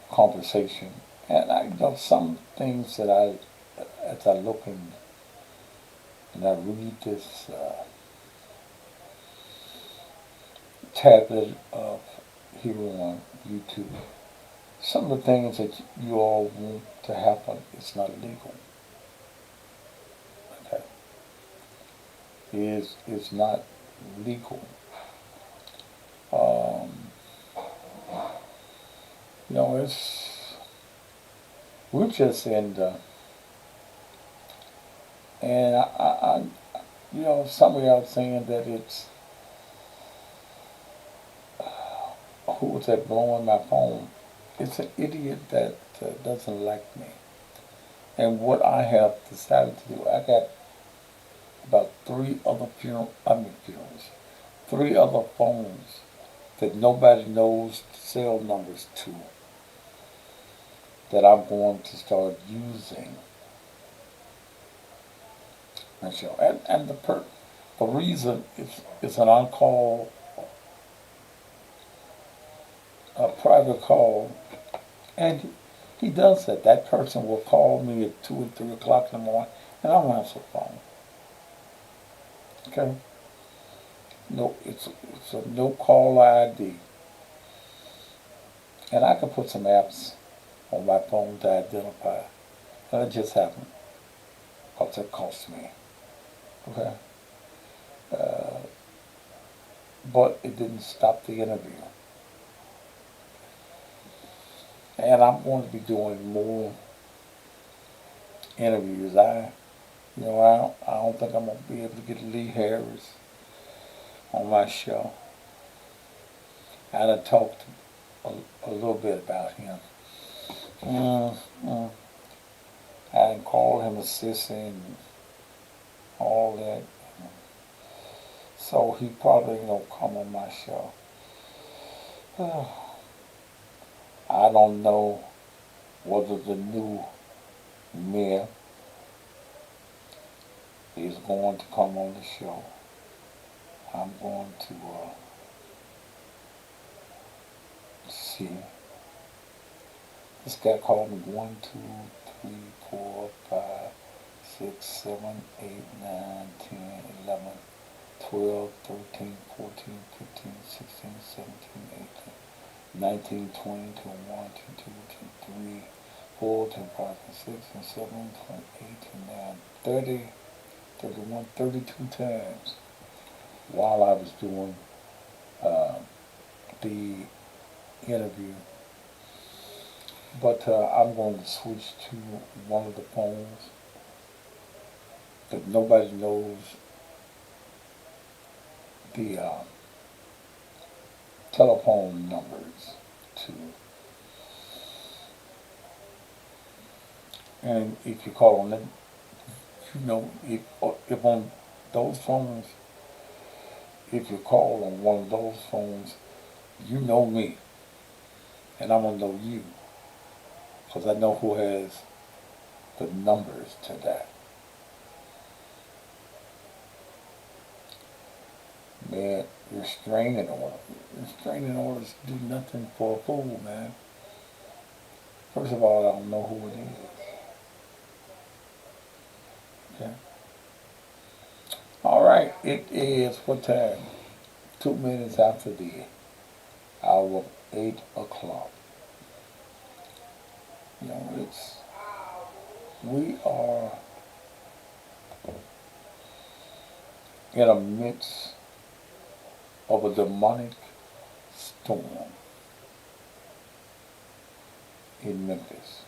conversation. And some things that as I look and I read this tablet of here on YouTube, some of the things that you all want to happen, it's not legal. Okay. Is not legal. We're just in the, and some of y'all saying that it's, who was that blowing my phone? It's an idiot that doesn't like me. And what I have decided to do, I got about three other phones that nobody knows cell numbers to, that I'm going to start using. And the reason it's an on-call, a private call, and he does that. That person will call me at 2 and 3 o'clock in the morning, and I don't answer the phone. Okay? No, it's a no call ID. And I can put some apps on my phone to identify. And it just happened. Because it cost me. Okay? But it didn't stop the interview. And I'm going to be doing more interviews. I don't think I'm going to be able to get Lee Harris on my show. I done talked a little bit about him. I done called him a sissy and all that. So he probably ain't gonna come on my show. I don't know whether the new mayor is going to come on the show. I'm going to see. This guy called me 1, 2, 3, 4, 5, 6, 7, 8, 9, 10, 11, 12, 13, 14, 15, 16, 17, 18, 19, 20, 21, 22, 23, 4, 5, 6, and 7, 28, 29, 30, 31, 32 times while I was doing the interview. But I'm going to switch to one of the phones that nobody knows the telephone numbers to. And if you call on them, if on those phones, if you call on one of those phones, you know me, and I'm gonna know you, because I know who has the numbers to that. Man, restraining orders do nothing for a fool, man. First of all, I don't know who it is. Okay. All right, it is what time? 2 minutes after the hour of 8 o'clock. We are in the midst of a demonic storm in Memphis.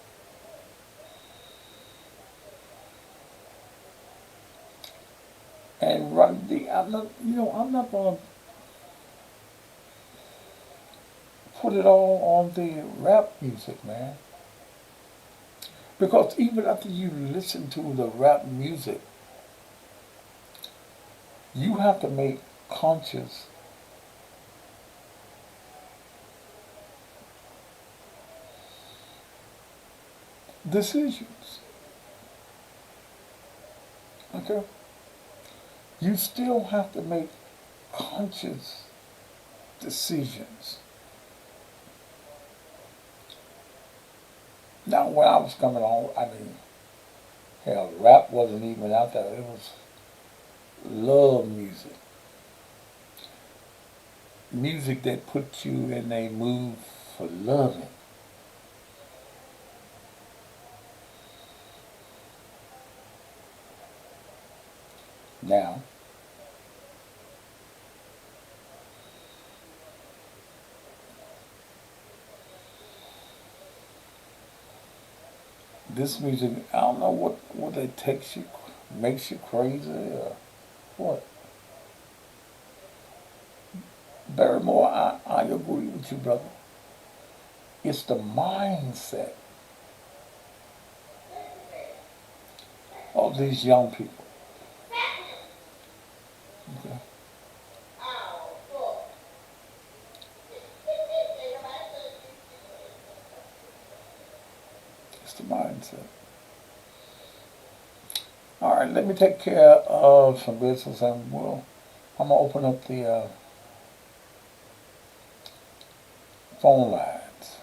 And I'm not gonna put it all on the rap music, man. Because even after you listen to the rap music, you have to make conscious decisions. Okay? You still have to make conscious decisions. Now, when I was coming on, hell, rap wasn't even out there. It was love music. Music that puts you in a mood for loving. Now, this music, I don't know what it takes you, makes you crazy or what. Barrymore, I agree with you, brother. It's the mindset of these young people. Okay. It's the mindset. All right, let me take care of some business, and I'm gonna open up the phone lines.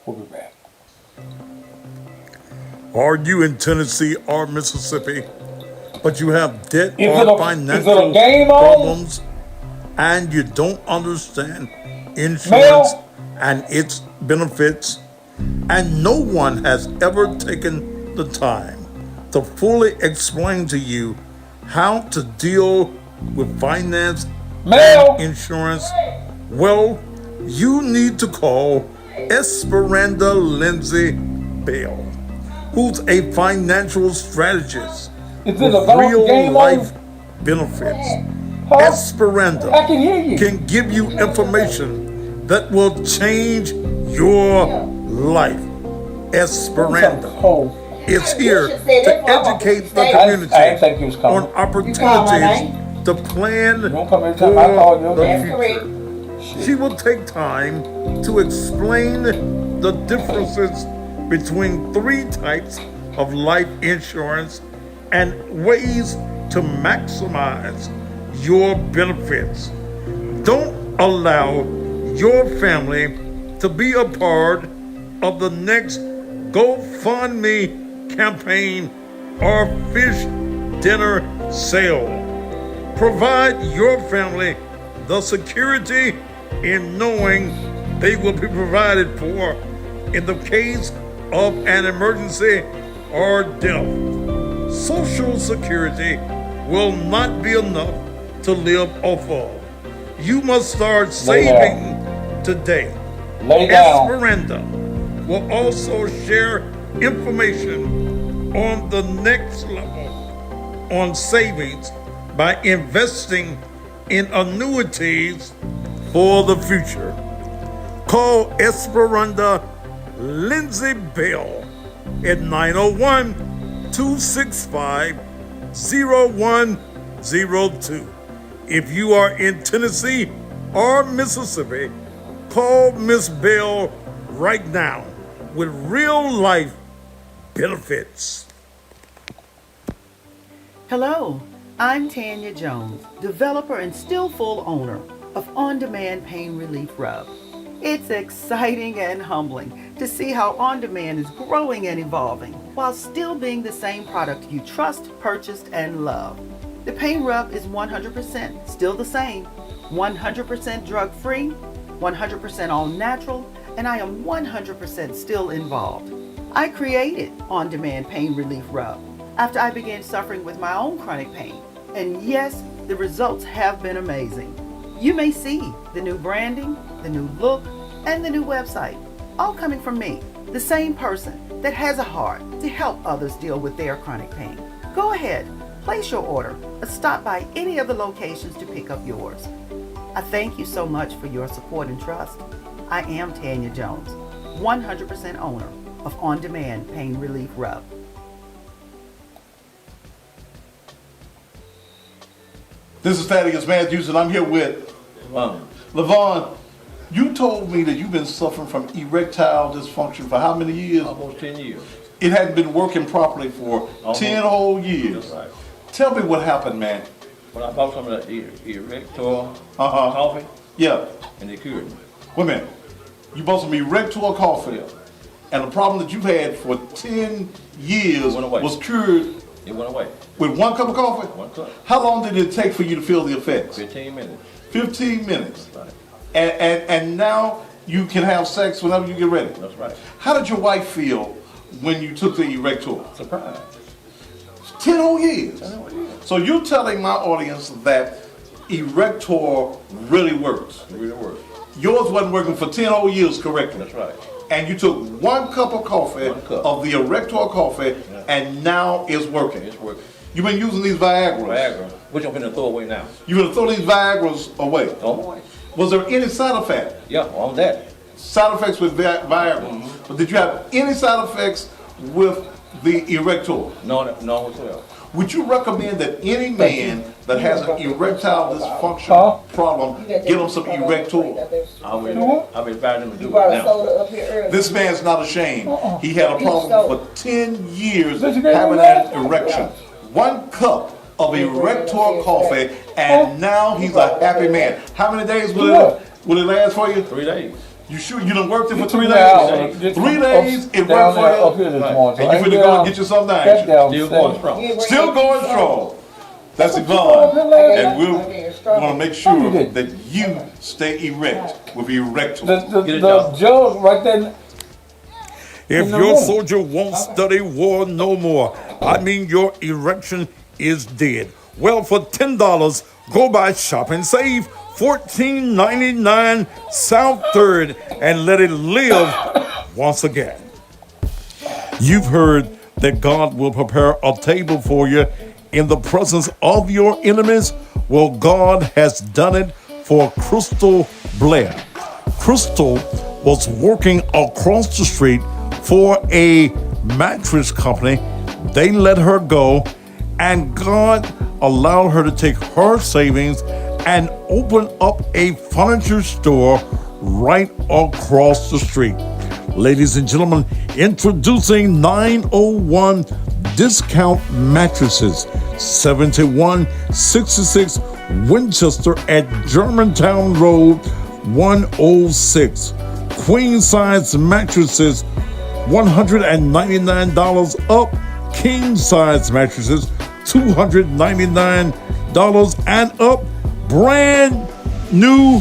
We'll be back. Are you in Tennessee or Mississippi, but you have debt Is or it a financial game on? problems, and you don't understand insurance and its benefits, and no one has ever taken the time to fully explain to you how to deal with finance and insurance, well, you need to call Esperanda Lindsay Bell, who's a financial strategist with real life benefits. Esperanda can give you information that will change your life. Esperanda is here to educate the community on opportunities to plan for the future. She will take time to explain the differences between 3 types of life insurance and ways to maximize your benefits. Don't allow your family to be a part of the next GoFundMe campaign or fish dinner sale. Provide your family the security in knowing they will be provided for in the case of an emergency or death. Social Security will not be enough to live off of. You must start saving today. Lay down. Esperanza will also share information on the next level on savings by investing in annuities for the future. Call Esperanza Lindsay Bell at 901-265-0102. If you are in Tennessee or Mississippi, call Miss Bell right now with real life benefits. Hello, I'm Tanya Jones, developer and still full owner of On Demand Pain Relief Rub. It's exciting and humbling to see how On Demand is growing and evolving while still being the same product you trust, purchased, and love. The pain rub is 100% still the same, 100% drug-free, 100% all natural, and I am 100% still involved. I created On Demand Pain Relief Rub after I began suffering with my own chronic pain. And yes, the results have been amazing. You may see the new branding, the new look, and the new website, all coming from me, the same person that has a heart to help others deal with their chronic pain. Go ahead, place your order, or stop by any of the locations to pick up yours. I thank you so much for your support and trust. I am Tanya Jones, 100% owner of On Demand Pain Relief Rub. This is Thaddeus Matthews, and I'm here with Levon. You told me that you've been suffering from erectile dysfunction for how many years? Almost 10 years. It hadn't been working properly for 10 whole years. That's right. Tell me what happened, man. When I bought some of the erector coffee, Yeah. and they cured me. Wait a minute. You bought some erectile coffee, Yeah. and the problem that you've had for 10 years Went away. was cured It went away. with one cup of coffee? One cup. How long did it take for you to feel the effects? 15 minutes. 15 minutes. Right. And now you can have sex whenever you get ready. That's right. How did your wife feel when you took the erector? Surprise. 10 whole years. 10 whole years. So you're telling my audience that erector really works. It really worked. Yours wasn't working for 10 whole years correctly. That's right. And you took one cup of coffee, One cup. of the erector coffee, Yeah. and now it's working. It's working. You've been using these Viagra's. Viagra, which I'm gonna throw away now. You're gonna throw these Viagra's away. Throw them away. Was there any side effect? Yeah, on that. Side effects with Viagra? But did you have any side effects with the erector? No whatsoever. Would you recommend that any man that has an erectile dysfunction problem get him some erector? I've been advising them to do it now. This man's not ashamed. He had a problem for 10 years having an erection. One cup of erector coffee, and now he's a happy man. How many days will it last for you? 3 days. You sure you done worked it for 3 Yeah, days? 3 days, it worked for up you? here this morning. And you finna go and get you something nice. Still going strong. Still going strong. That's Yvonne. And we'll want to make sure that you stay erect with erector. The judge right there. If In the your room. soldier won't study war no more, I mean your erection is dead. Well, for $10, go by Shop and Save, $14.99 South 3rd, and let it live once again. You've heard that God will prepare a table for you in the presence of your enemies. Well, God has done it for Crystal Blair. Crystal was working across the street for a mattress company. They let her go, and God allowed her to take her savings and open up a furniture store right across the street. Ladies and gentlemen, introducing 901 Discount Mattresses, 7166 Winchester at Germantown Road, 106. Queen size mattresses, $199 up. King size mattresses, $299 and up. Brand new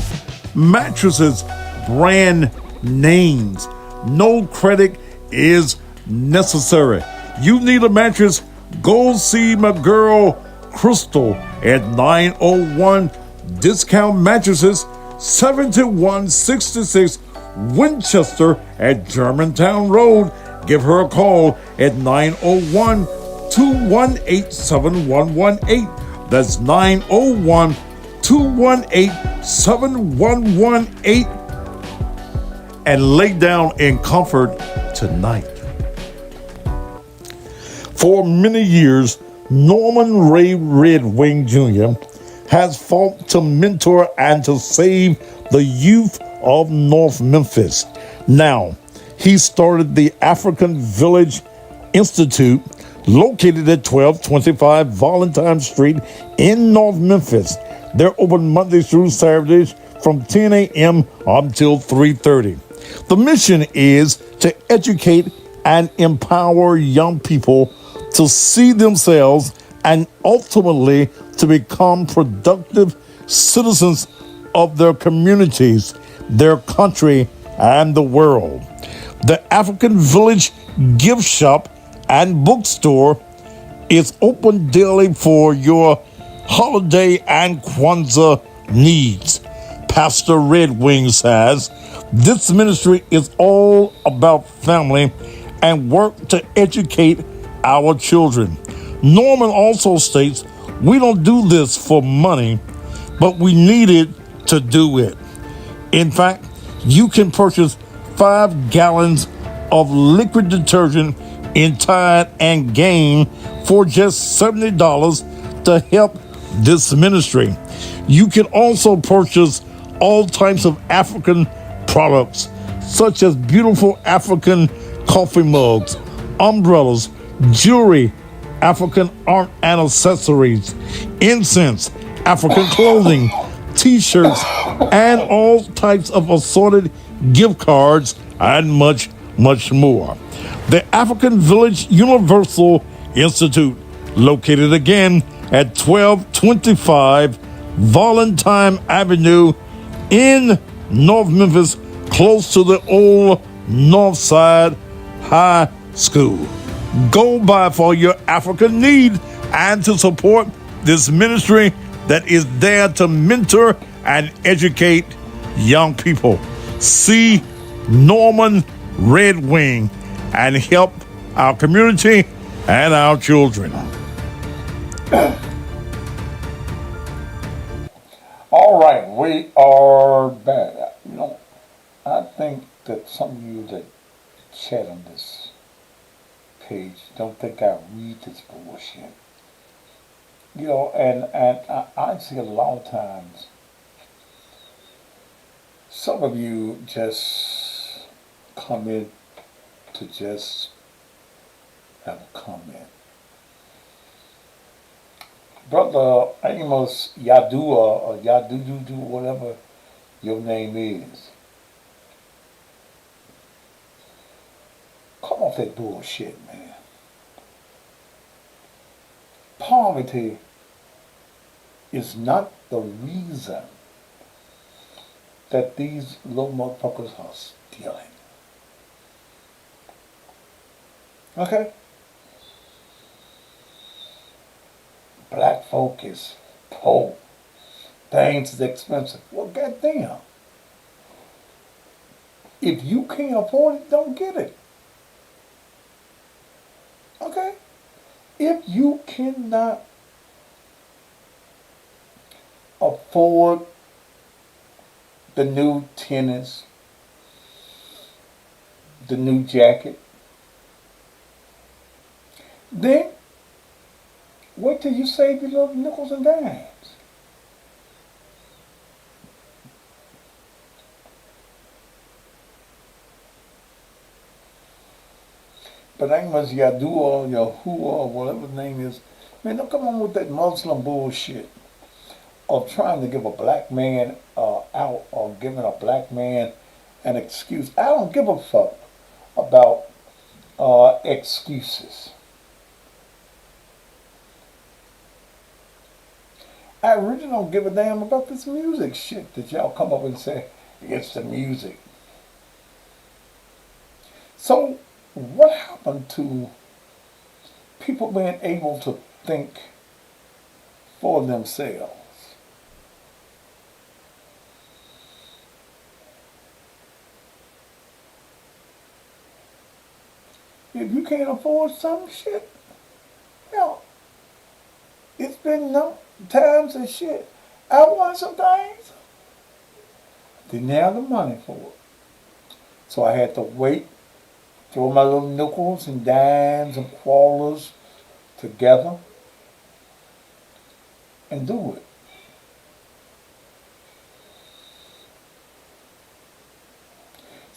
mattresses, brand names. No credit is necessary. You need a mattress? Go see my girl Crystal at 901 Discount Mattresses, 7166 Winchester at Germantown Road. Give her a call at 901 218 7118. That's 901 218 7118. And lay down in comfort tonight. For many years, Norman Ray Red Wing Jr. has fought to mentor and to save the youth of North Memphis. Now, he started the African Village Institute located at 1225 Valentine Street in North Memphis. They're open Mondays through Saturdays from 10 a.m. until 3:30. The mission is to educate and empower young people to see themselves and ultimately to become productive citizens of their communities, their country, and the world. The African Village Gift Shop and Bookstore is open daily for your holiday and Kwanzaa needs. Pastor Red Wing says, this ministry is all about family and work to educate our children. Norman also states, we don't do this for money, but we need it to do it. In fact, you can purchase 5 gallons of liquid detergent in Tide and Gain for just $70 to help this ministry. You can also purchase all types of African products, such as beautiful African coffee mugs, umbrellas, jewelry, African art and accessories, incense, African clothing, t-shirts, and all types of assorted gift cards, and much, much more. The African Village Universal Institute, located again at 1225 Valentine Avenue in North Memphis, close to the old Northside High School. Go by for your African need and to support this ministry that is there to mentor and educate young people. See Norman Red Wing and help our community and our children. All right, we are back. You know, I think that some of you that chat on this page don't think I read this bullshit. You know, and I see a lot of times some of you just come in to just have a comment. Brother Amos Yadua or Yadudu, whatever your name is, come off that bullshit, man. Poverty is not the reason that these little motherfuckers are stealing. Okay? Black folk is poor. Things is expensive. Well, goddamn. If you can't afford it, don't get it. Okay? If you cannot afford the new tennis, the new jacket, then wait till you save your little nickels and dimes. But Amos Yadua, Yahuwah, whatever his name is, man, don't come on with that Muslim bullshit of trying to give a black man out or giving a black man an excuse. I don't give a fuck about excuses. I really don't give a damn about this music shit that y'all come up and say, it's the music. So, what happened to people being able to think for themselves? If you can't afford some shit, hell, it's been no times and shit. I want some things, didn't have the money for it. So I had to wait, throw my little nickels and dimes and quarters together and do it.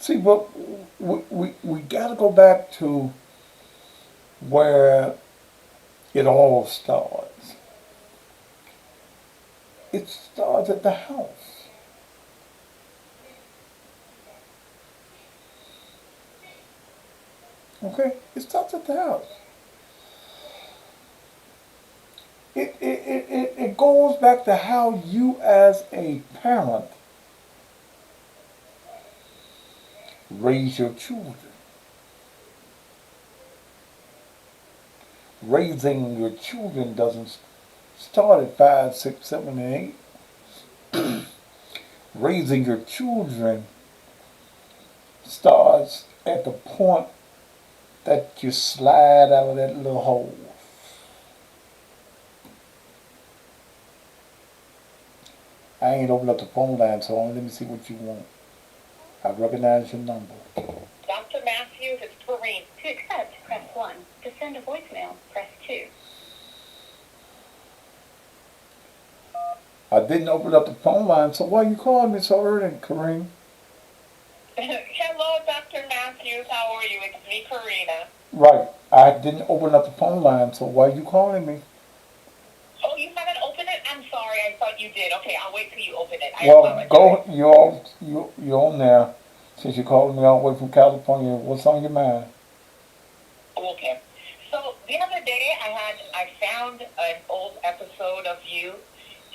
See, but we got to go back to where it all starts. It starts at the house. Okay? It starts at the house. It goes back to how you as a parent raise your children. Raising your children doesn't start at 5, 6, 7, and 8. Raising your children starts at the point that you slide out of that little hole. I ain't opened up the phone line, so let me see what you want. I recognize your number. Dr. Matthews, it's Doreen. To accept, press 1. To send a voicemail, press 2. I didn't open up the phone line, so why you calling me so early, Kareem? Hello, Dr. Matthews. How are you? It's me, Karina. Right. I didn't open up the phone line, so why you calling me? Oh, you haven't opened it? I'm sorry. I thought you did. Okay, I'll wait till you open it. Well, apologize. go. You're on there. Since you called me all the way from California, what's on your mind? Okay. So the other day, I found an old episode of you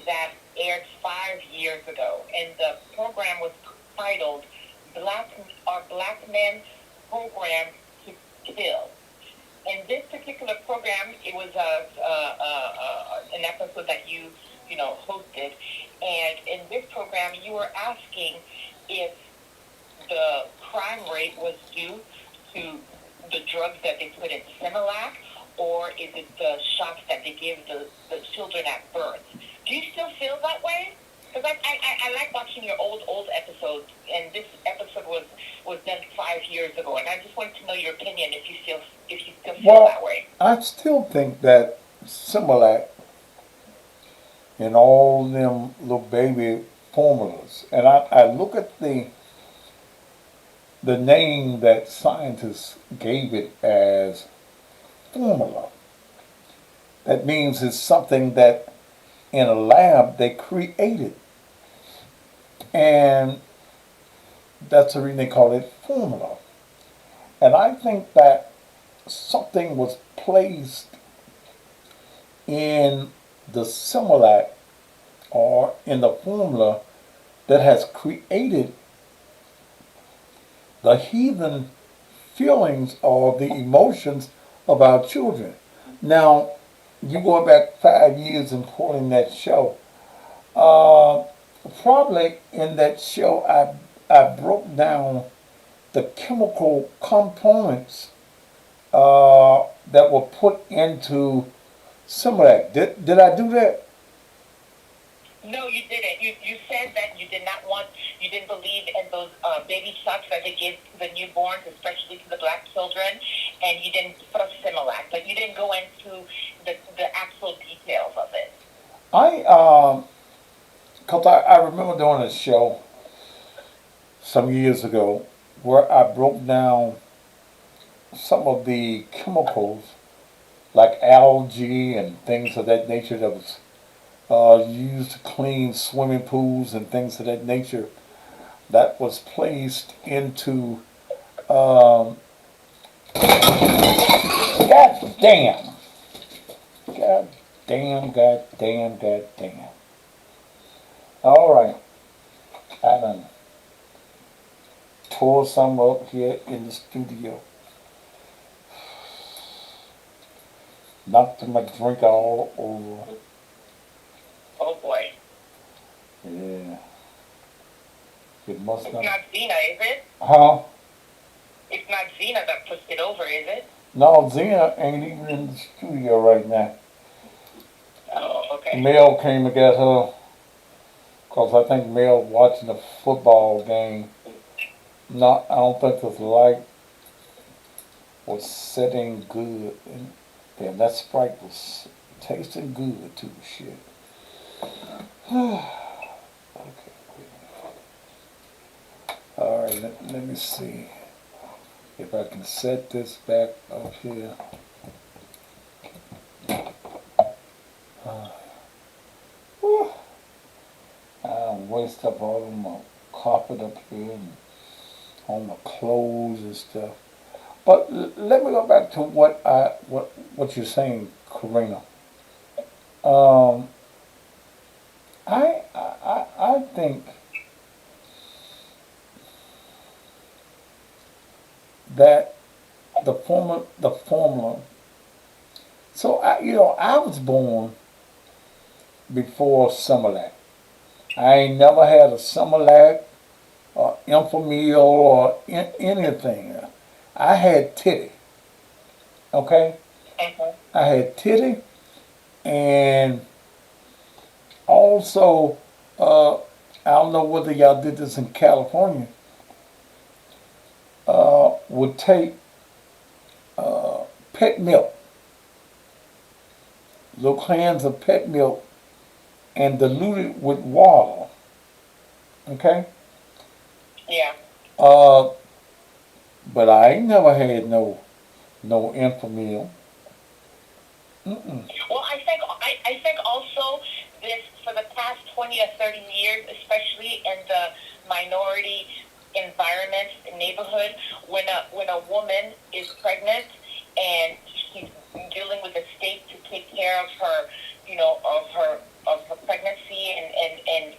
that aired 5 years ago, and the program was titled Black Men Program to Kill. In this particular program, it was an episode that you hosted, and in this program, you were asking if the crime rate was due to the drugs that they put in Similac, or is it the shots that they give the children at birth? Do you still feel that way? Because I like watching your old episodes, and this episode was done 5 years ago, and I just wanted to know your opinion if you still feel that way. I still think that Similac and all them little baby formulas, and I look at the name that scientists gave it as formula. That means it's something that in a lab they created. And that's the reason they call it formula. And I think that something was placed in the Similac or in the formula that has created the heathen feelings or the emotions of our children. Now, you going back 5 years and quoting that show, probably in that show I broke down the chemical components that were put into Similac. Did I do that? No, you didn't. You said that you didn't believe in those baby shots that they give to the newborns, especially to the black children, and you didn't put a Similac, but you didn't go into the actual details of it. Because I remember doing a show some years ago where I broke down some of the chemicals like algae and things of that nature that was used to clean swimming pools and things of that nature that was placed into God damn. All right. I done tore some up here in the studio. Knocked my drink all over. Oh boy. Yeah. It must It's not. not Zena, is it? Huh? It's not Zena that puts it over, is it? No, Zena ain't even in the studio right now. Oh, okay. Mel came to get her because I think Mel watching a football game. Not, I don't think this light was setting good. And damn, that Sprite was tasting good too. Shit. Okay. All right. Let me see if I can set this back up here. Whew. I waste up all of my carpet up here and all my clothes and stuff. But let me go back to what you're saying, Karina. Um, I think that the formula. So I was born before Similac. I ain't never had a Similac or Infamil or anything. I had titty. Okay, I had titty, and also I don't know whether y'all did this in California. Would take pet milk, little cans of pet milk, and dilute it with water. Okay. Yeah. But I ain't never had no Infamil. Well, I think also this for the past 20 or 30 years, especially in the minority environment neighborhood, when a woman is pregnant and she's dealing with the state to take care of her, of her pregnancy, and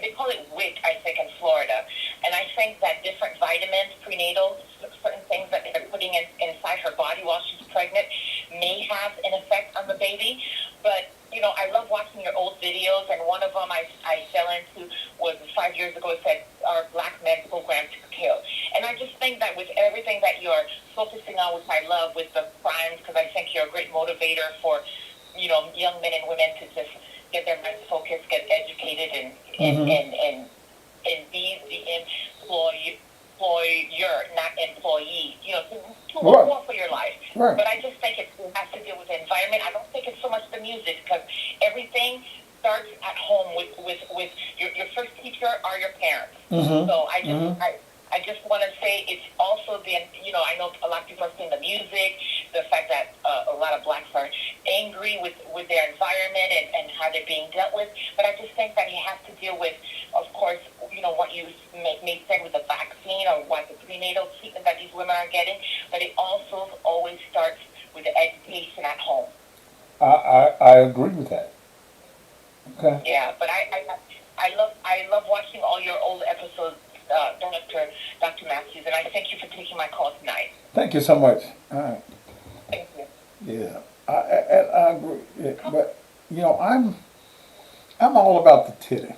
they call it WIC, I think, in Florida. And I think that different vitamins, prenatal, certain things that they're putting inside her body while she's pregnant may have an effect on the baby. But, I love watching your old videos, and one of them I fell into was 5 years ago. It said, "Are Black Men Programmed to Kill?" And I just think that with everything that you're focusing on, which I love, with the crimes, because I think you're a great motivator for, young men and women to just get their minds focused, get educated, and be the employer, not employee, to look more for your life. Right. But I just think it has to deal with the environment. I don't think it's so much the music, because everything starts at home with your first teacher are your parents. So I just want to say it's also the, I know a lot of people are saying the music, the fact that a lot of blacks are angry with their environment and how they're being dealt with. But I just think that you have to deal with, of course, what you may say with the vaccine or what the prenatal treatment that these women are getting. But it also always starts with the education at home. I agree with that. Okay. Yeah, but I love watching all your old episodes, Dr. Matthews, and I thank you for taking my call tonight. Thank you so much. All right. Thank you. Yeah, I agree. Yeah, but I'm all about the titty.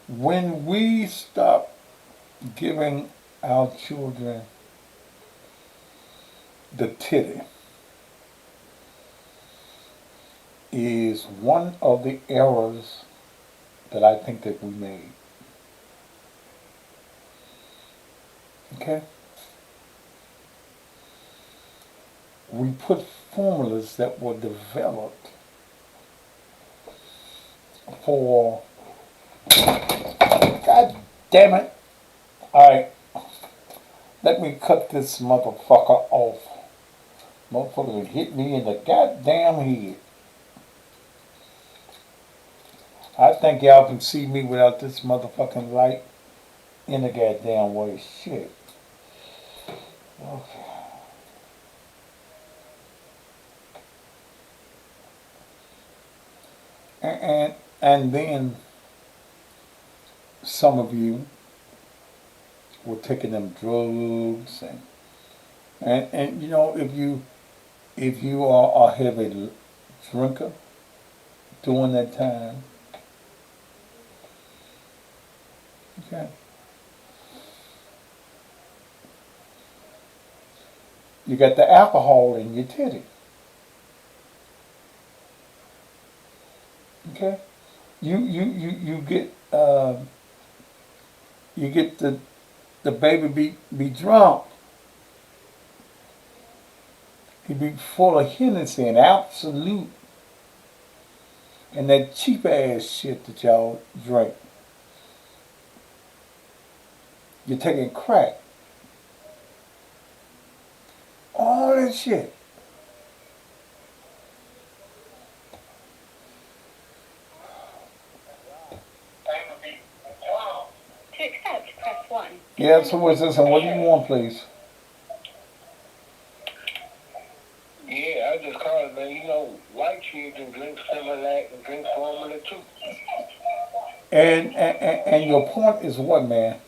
When we stop giving our children the titty, is one of the errors that I think that we made. Okay? We put formulas that were developed for, God damn it. Alright, let me cut this motherfucker off. Motherfucker hit me in the goddamn head. I think y'all can see me without this motherfucking light in the goddamn way. Shit. Okay. And then some of you were taking them drugs and if you are a heavy drinker during that time, okay, You got the alcohol in your titty. Okay? You get the baby be drunk. He be full of Hennessy and Absolute and that cheap ass shit that y'all drink. You're taking crack. All that shit. To accept, press 1. Yeah, so what's this and what do you want, please? Yeah, I just called, man. You know, white children drink Similac and drink formula too. And your point is what, man?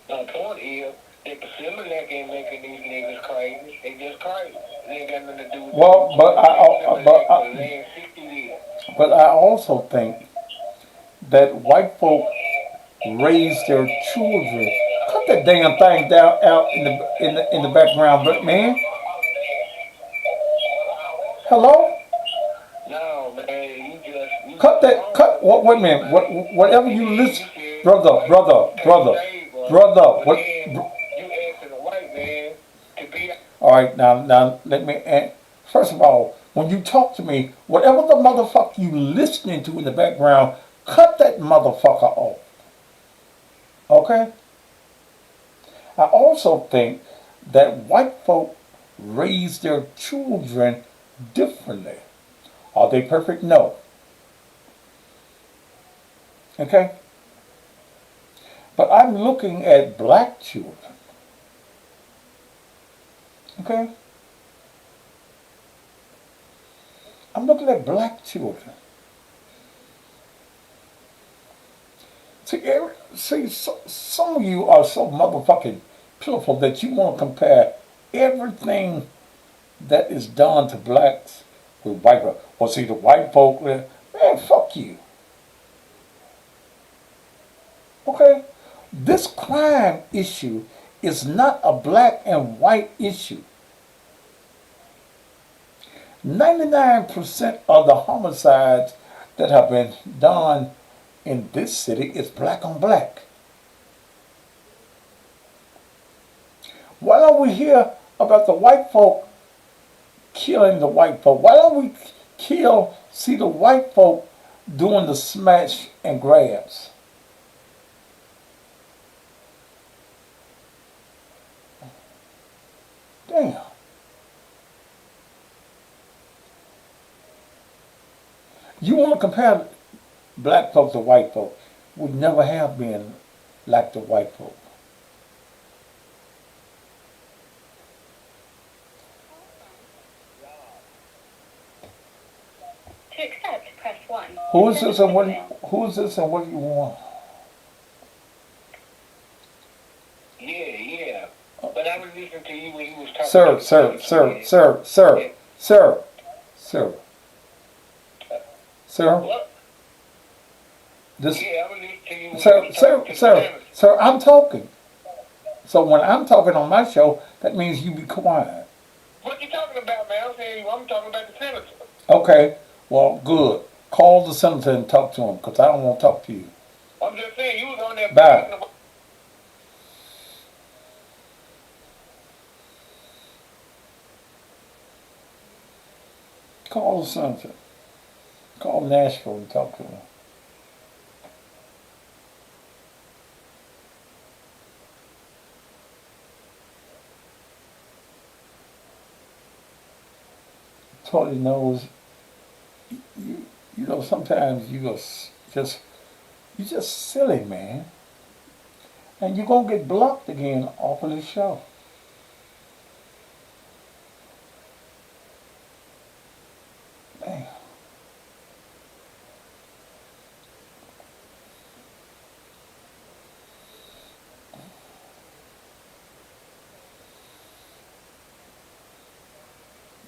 My point is that the Similac ain't making these niggas crazy. They just crazy. It ain't got nothing to do with Well, but I also think that white folk raise their children. Cut that damn thing down out in the background, but man. Hello? No, man, you Cut that. Cut. What? Wait a minute. Whatever you listen, brother. What? All right. Now, let me. First of all, when you talk to me, whatever the motherfucker you listening to in the background, cut that motherfucker off. Okay? I also think that white folk raise their children differently. Are they perfect? No. Okay? But I'm looking at black children. Okay? I'm looking at black children. See, some of you are so motherfucking pitiful that you want to compare everything that is done to blacks with white folk. Well, see, the white folk, man, fuck you. Okay? This crime issue is not a black and white issue. 99% of the homicides that have been done in this city is black on black. Why don't we hear about the white folk killing the white folk? Why don't we see the white folk doing the smash and grabs? Damn. You want to compare black folks to white folk? We never have been like the white folk. To accept, press 1. Who is this and what do you want? Yeah. But I was listening to you when you was talking. Sir. What? This. Yeah, I was listening to you when you was talking. Sir, I'm talking. So when I'm talking on my show, that means you be quiet. What you talking about, man? I'm talking about the senator. Okay, well, good. Call the senator and talk to him, because I don't want to talk to you. I'm just saying, you was on there. Bye. Call the senator. Call Nashville and talk to him. Totally knows. You know, sometimes you're just silly, man. And you're going to get blocked again off of this show. Damn.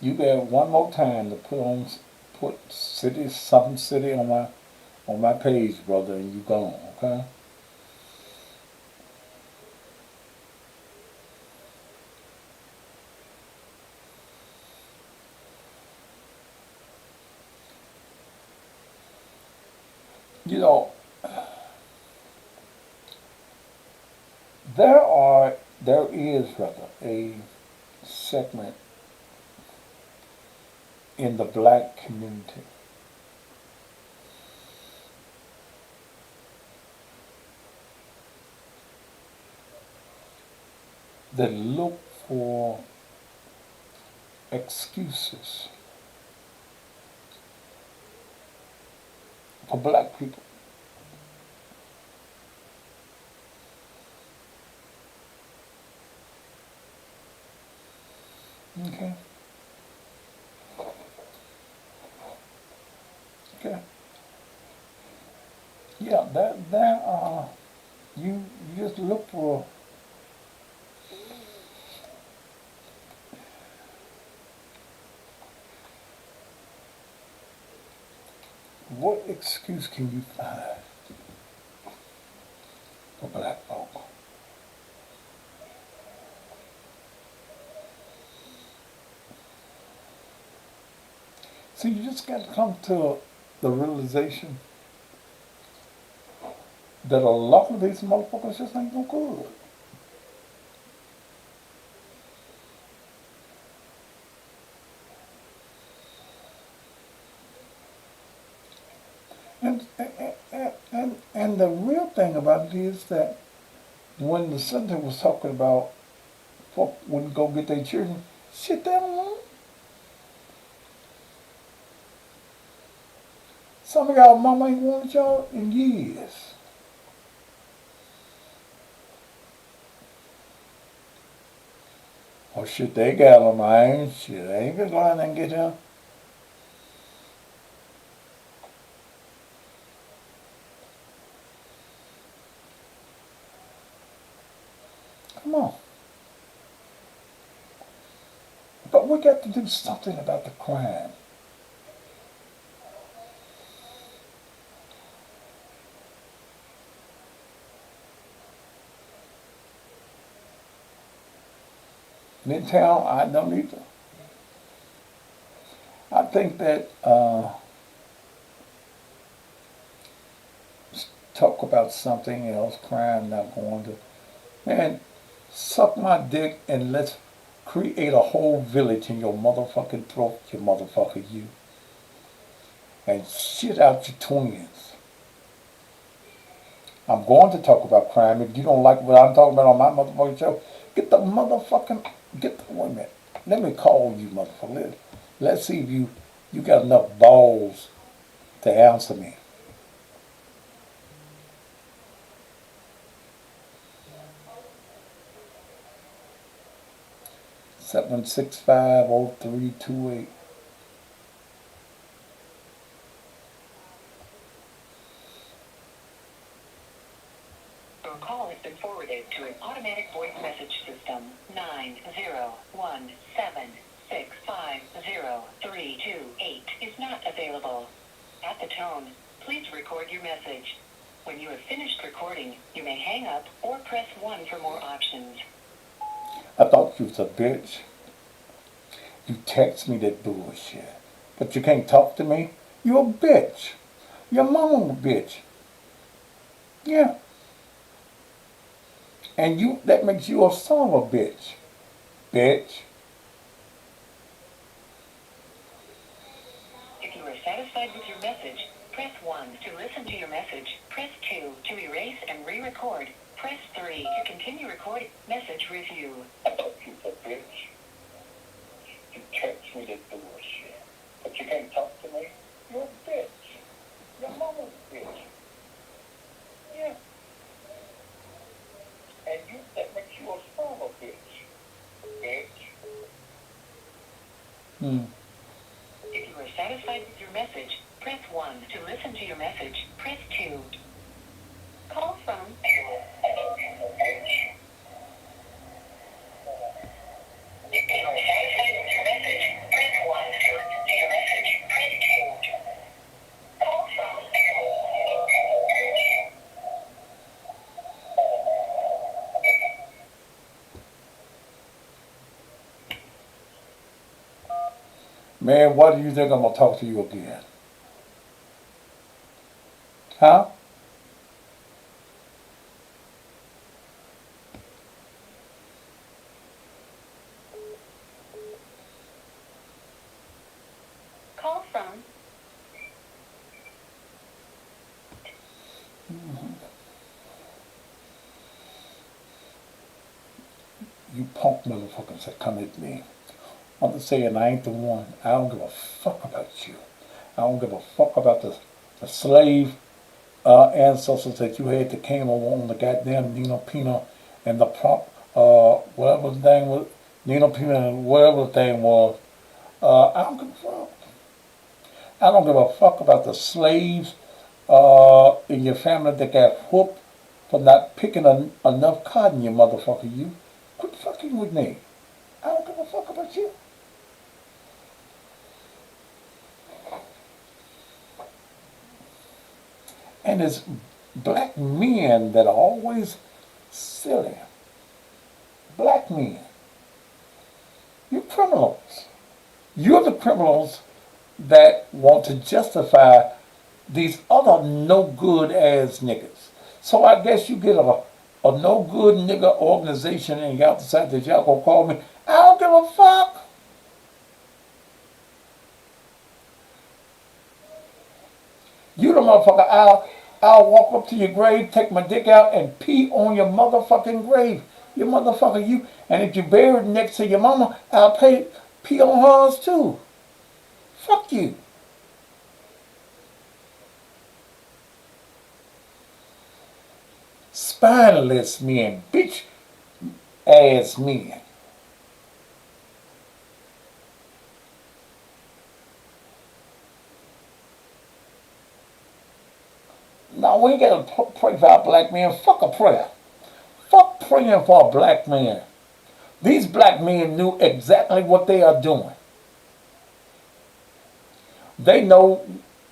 You got one more time to put something city on my page, brother, and you gone, okay? You know, there is a segment in the black community that look for excuses for black people. Okay. Okay. Yeah, there are you just look for what excuse can you find for black folk. So you just got to come to the realization that a lot of these motherfuckers just ain't no good. And the real thing about it is that when the senator was talking about folk wouldn't go get their children, shit, they don't want 'em. Some of y'all mama ain't wanted y'all in years. Oh shit, they got them. I ain't shit. I ain't gonna go out and get them. Come on. But we got to do something about the crime. Midtown, I don't either. I think that talk about something else, crime not going to, man, suck my dick and let's create a whole village in your motherfucking throat, you motherfucker, you. And shit out your twins. I'm going to talk about crime. If you don't like what I'm talking about on my motherfucking show, get the motherfucking, wait a minute. Let me call you, motherfucker. Let's see if you got enough balls to answer me. 765-0328. Your call has been forwarded to an automatic voice message system. 90176503228 is not available. At the tone, please record your message. When you have finished recording, you may hang up or press 1 for more options. I thought you was a bitch. You text me that bullshit. But you can't talk to me? You a bitch. Your mama a bitch. Yeah. And that makes you a son of a bitch. Bitch. If you are satisfied with your message, press 1 to listen to your message. Press 2 to erase and re-record. Press 3 to continue recording. Message review. I thought you was a bitch. You text me that bullshit. But you can't talk to me? You're a bitch. Your mama's a bitch. Yeah. And that makes you a son of a bitch. Bitch. If you are satisfied with your message, press 1 to listen to your message. Press 2. Call from. If you are satisfied with your message, press 1 to listen to your message. Press 2. Call from. Man, why do you think I'm gonna talk to you again? Huh? you punk motherfuckers that come at me. I'm just saying I ain't the one. I don't give a fuck about you. I don't give a fuck about the slave ancestors that you had that came over on the goddamn Nino Pino and the whatever the thing was, Nino Pino and whatever the thing was. I don't give a fuck. I don't give a fuck about the slaves in your family that got whooped for not picking enough cotton, you motherfucker, you. Quit fucking with me. I don't give a fuck about you. And it's black men that are always silly. Black men. You're criminals. You're the criminals that want to justify these other no good ass niggas. So I guess you get a no good nigga organization and y'all decide that y'all gonna call me. I don't give a fuck. You the motherfucker, I'll walk up to your grave, take my dick out, and pee on your motherfucking grave. You motherfucker, you. And if you're buried next to your mama, I'll pee on hers too. Fuck you. Spineless men, bitch ass men. No, we ain't gotta pray for our black men. Fuck a prayer. Fuck praying for a black man. These black men knew exactly what they are doing. They know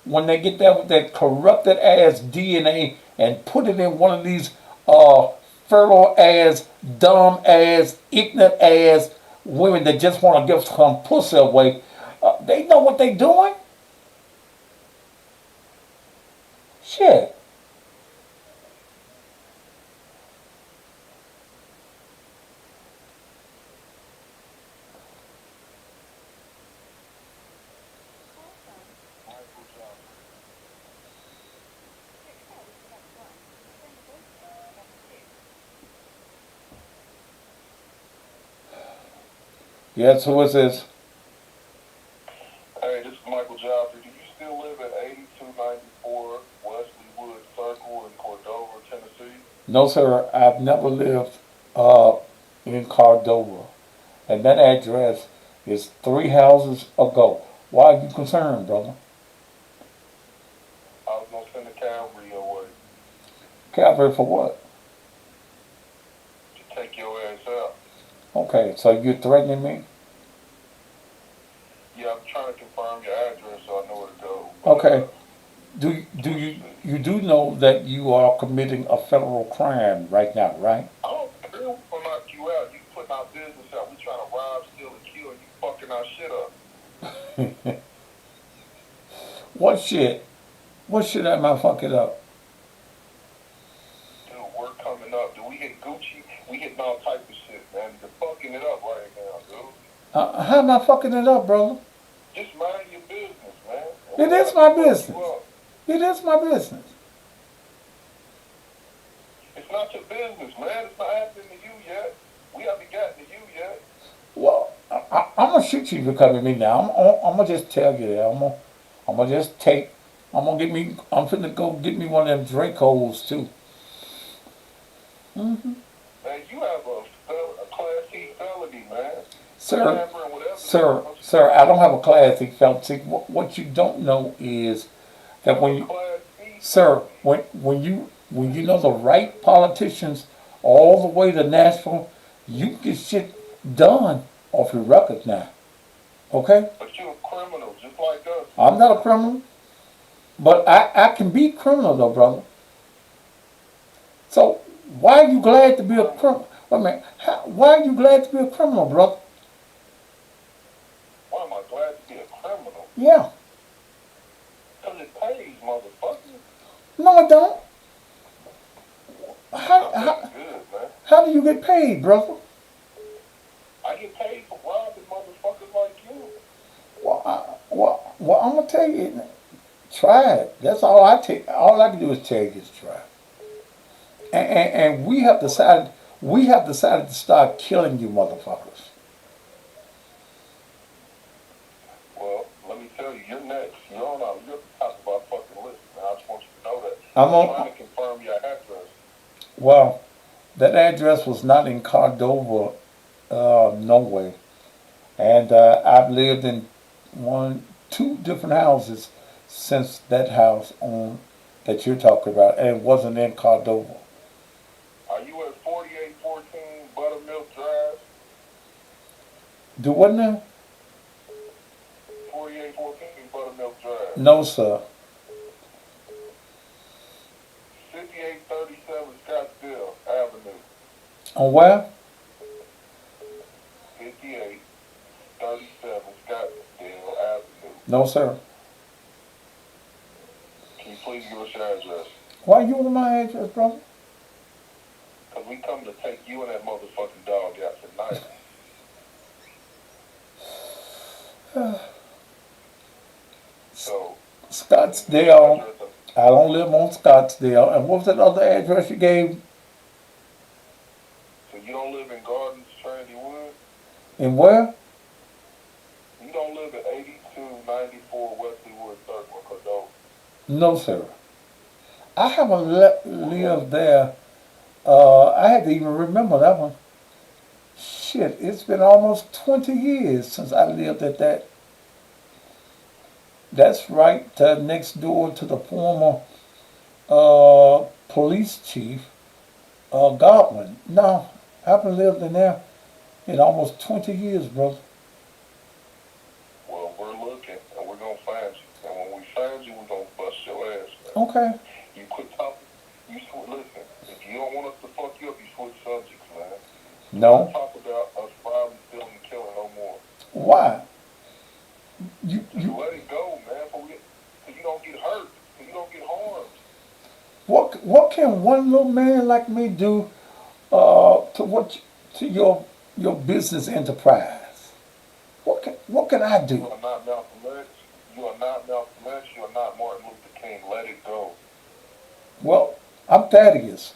when they get there with that corrupted ass DNA and put it in one of these fertile ass, dumb ass, ignorant ass women that just want to give some pussy away. They know what they doing. Shit. Yes, who is this? Hey, this is Michael Joffrey. Do you still live at 8294 Wesley Wood Circle in Cordova, Tennessee? No, sir. I've never lived in Cordova. And that address is 3 houses ago. Why are you concerned, brother? I was going to send a cavalry your way. Cavalry for what? To take your ass out. Okay, so you're threatening me? Yeah, I'm trying to confirm your address so I know where to go. Okay. You do know that you are committing a federal crime right now, right? I don't care if I knock you out. You putting our business out. We trying to rob, steal, and kill, and you fucking our shit up. What shit? What shit am I fucking up? Dude, we're coming up. Dude, we hit Gucci. We hitting all type of shit, man. You're fucking it up right now, dude. How am I fucking it up, brother? Just mind your business, man. It is my business. It is my business. It's not your business, man. It's not happening to you yet. We haven't gotten to you yet. Well, I'm gonna shoot you for coming to me now. I'm gonna just tell you that. I'm gonna just take. I'm finna go get me one of them Dracos too. Man, you have a Class C felony, man. Sir, I don't have a Class C felony. See, what you don't know is that when you know the right politicians all the way to Nashville, you can get shit done off your record now. Okay? But you're a criminal, just like us. I'm not a criminal. But I can be criminal though, brother. So why are you glad to be a criminal? Wait a minute. Why are you glad to be a criminal, brother? Why am I glad to be a criminal? Yeah. Because it pays, motherfucker. No, it don't. Good, man. How do you get paid, brother? I get paid for robbing motherfuckers like you. Well, I'm gonna tell you. Try it. That's all I take. All I can do is tell you is try. And we have decided We have decided to start killing you motherfuckers. Well, let me tell you, you're next. You're on our, you're at the top of our fucking list, man. I just want you to know that. I'm on. Trying to confirm your address. Well, that address was not in Cordova, no way. And I've lived in two different houses since that house on that you're talking about, and it wasn't in Cordova. Are you at 4814 Buttermilk Drive? Do what now? 4814 Buttermilk Drive. No, sir. 5837 Scottsdale Avenue. On where? 5837 Scottsdale Avenue. No, sir. Can you please give us your address? Why you want my address, brother? Because we come to take you and that motherfucking dog out tonight. So, Scottsdale. I don't live on Scottsdale. And what was that other address you gave? so you don't live in Gardens, Trinity Wood? In where? You don't live at 8294 Wesley Wood Circle, Cordova? No, sir. I haven't lived there. I had to even remember that one. Shit, it's been almost 20 years since I lived at that. That's right next door to the former police chief, Godwin. No, I haven't lived in there in almost 20 years, brother. Well, we're looking, and we're going to find you. And when we find you, we're going to bust your ass. Okay. You quit talking. Listen, if you don't want us to fuck you up, you switch subjects, man. No. Don't talk about us robbing, stealing, and killing no more. Why? You let it go, man, so you don't get hurt, so you don't get harmed. What can one little man like me do to your business enterprise? What can I do? You are not Malcolm X. You are not Malcolm X. You are not Martin Luther King. Let it go. Well, I'm Thaddeus.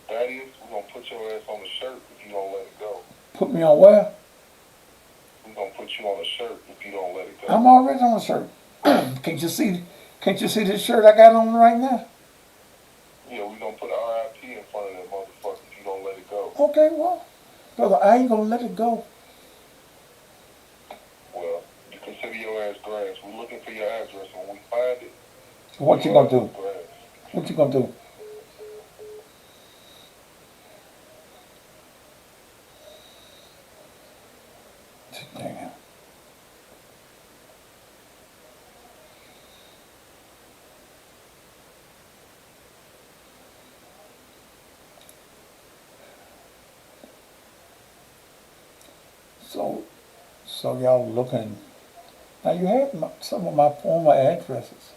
Thaddeus, we're gonna put your ass on the shirt if you don't let it go. Put me on where? We're gonna put you on a shirt if you don't let it go. I'm already on a shirt. Can't you see this shirt I got on right now? Yeah, we're gonna put RIP in front of that motherfucker if you don't let it go. Okay, well, brother, I ain't gonna let it go. Well, you consider your ass grass. We're looking for your address, and when we find it, What you gonna do? What you gonna do? Damn. So y'all looking. Now you have some of my former addresses.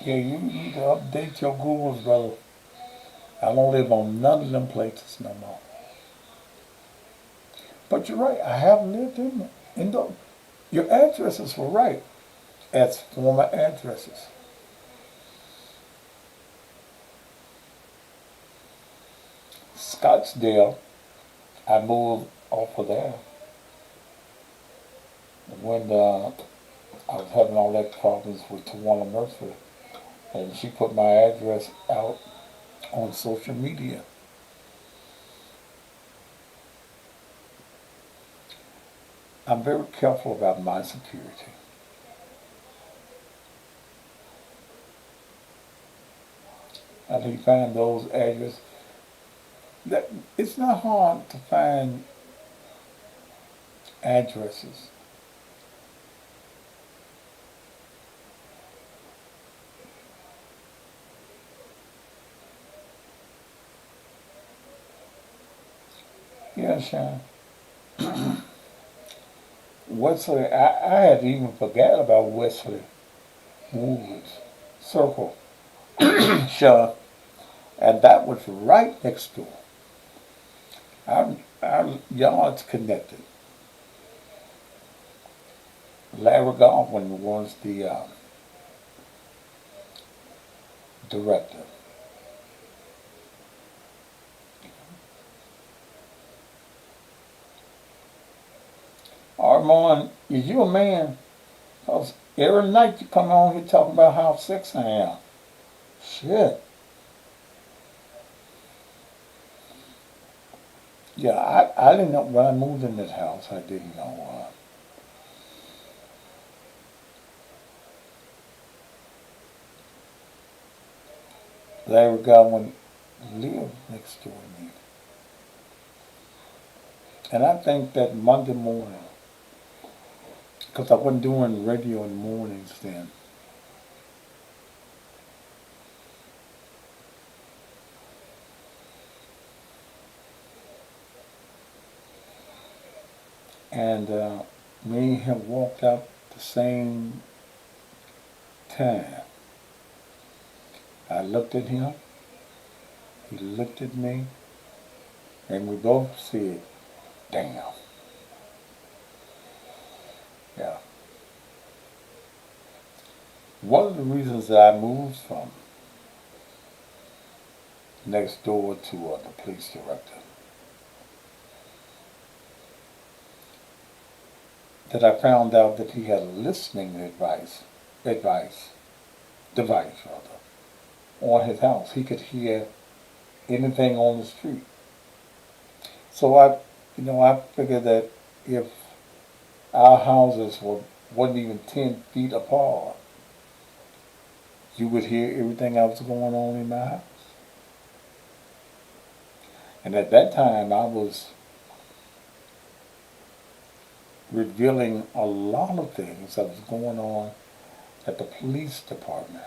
Yeah, you need to update your Googles, brother. I don't live on none of them places no more. But you're right, I have lived in those. Your addresses were right as former addresses. Scottsdale, I moved off of there when I was having all that problems with Tawana Murphy, and she put my address out on social media. I'm very careful about my security. I need to find those addresses. It's not hard to find addresses. Yeah, Sean. Wesley, I had even forgot about Wesley Woods Circle. Sean. And that was right next door. Our yards connected. Larry Godwin was the director. Armand, is you a man? Because every night you come on here talking about how sexy I am. Shit. Yeah, I didn't know when I moved in this house. I didn't know. Larry Godwin lived next door to me. And I think that Monday morning, because I wasn't doing radio in the mornings then, and me and him walked out the same time. I looked at him, he looked at me, and we both said, damn. Yeah. One of the reasons that I moved from next door to the police director, that I found out that he had a listening device on his house. He could hear anything on the street. So I figured that if our houses wasn't even 10 feet apart, you would hear everything that was going on in my house. And at that time, I was revealing a lot of things that was going on at the police department.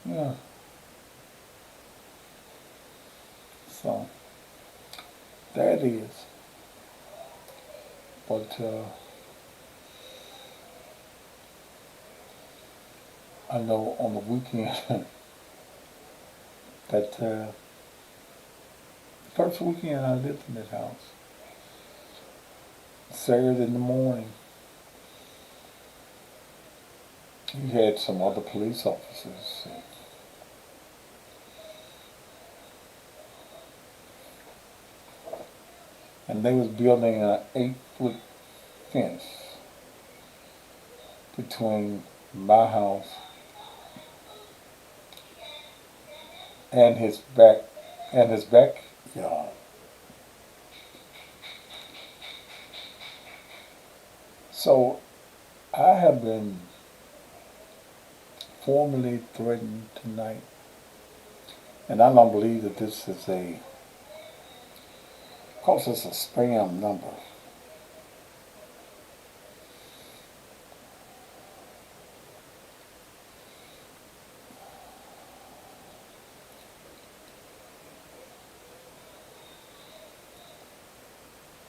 Yeah. So, there it is. But I know on the weekend that first weekend I lived in this house, Saturday in the morning, you had some other police officers. And they was building an 8-foot fence between my house and his backyard. So I have been formally threatened tonight, and I don't believe that this is because it's a spam number.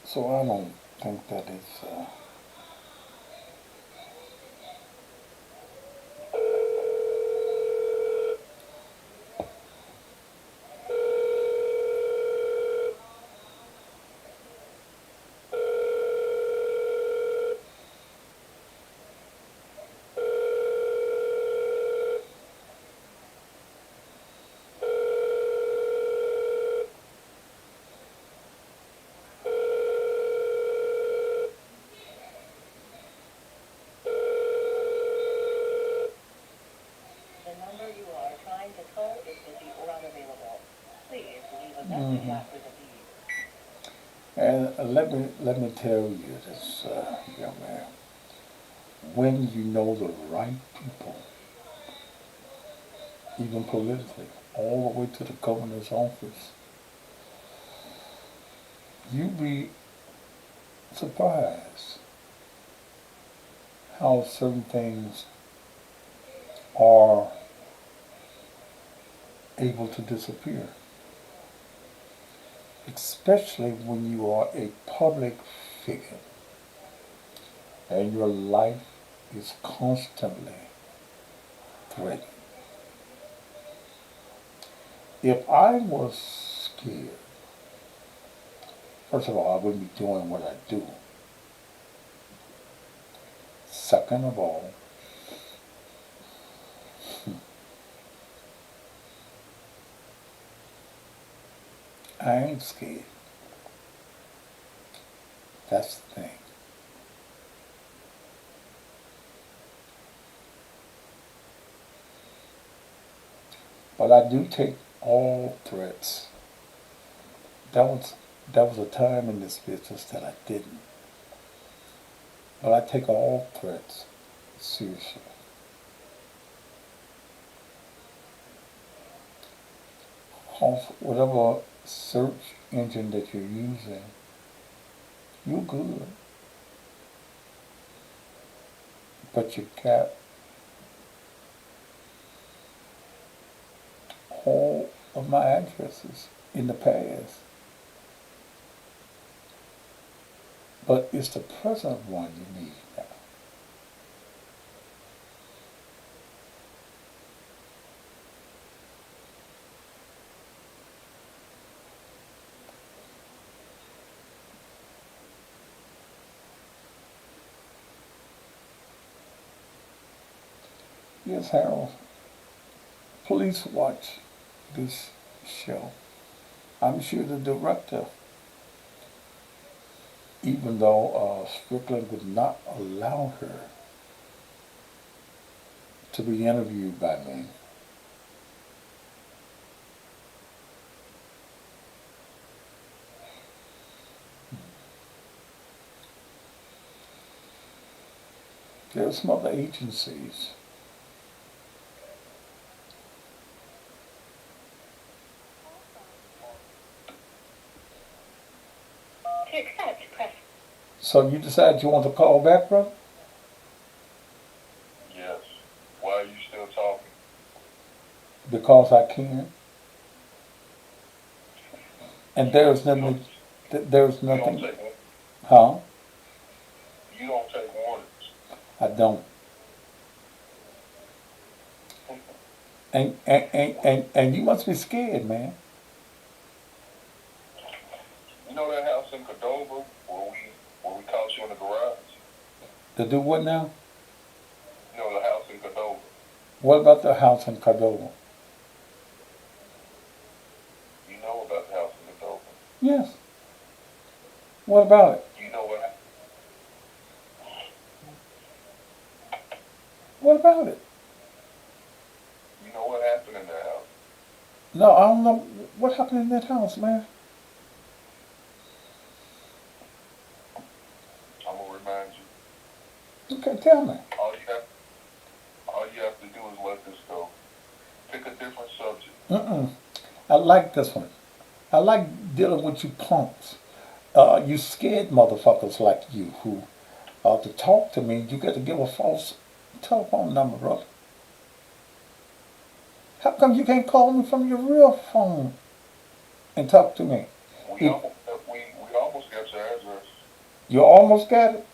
So I don't think that it's And let me tell you this, young man. When you know the right people, even politically, all the way to the governor's office, you'd be surprised how certain things are able to disappear. Especially when you are a public figure and your life is constantly threatened. If I was scared, first of all, I wouldn't be doing what I do. Second of all, I ain't scared. That's the thing. But I do take all threats. That was a time in this business that I didn't. But I take all threats seriously. Also, whatever search engine that you're using, you're good. But you got all of my addresses in the past. But it's the present one you need now. Yes, Harold. Please watch this show. I'm sure the director, even though Strickland would not allow her to be interviewed by me, there are some other agencies. To accept, press. So you decide you want to call back, brother? Yes. Why are you still talking? Because I can. And there's nothing, there's You don't nothing, take, huh? you don't take warnings. I don't. And you must be scared, man. You know that house in Cordova where we caught you in the garage? To do what now? You know the house in Cordova. What about the house in Cordova? You know about the house in Cordova. Yes. What about it? You know what? What about it? You know what happened in that house? No, I don't know. What happened in that house, man? I'm gonna remind you. Okay, tell me. All you have to do is let this go. Pick a different subject. I like this one. I like dealing with you punks. You scared motherfuckers like you who, to talk to me, you got to give a false telephone number, brother. How come you can't call me from your real phone and talk to me? We almost got your address. You almost got it?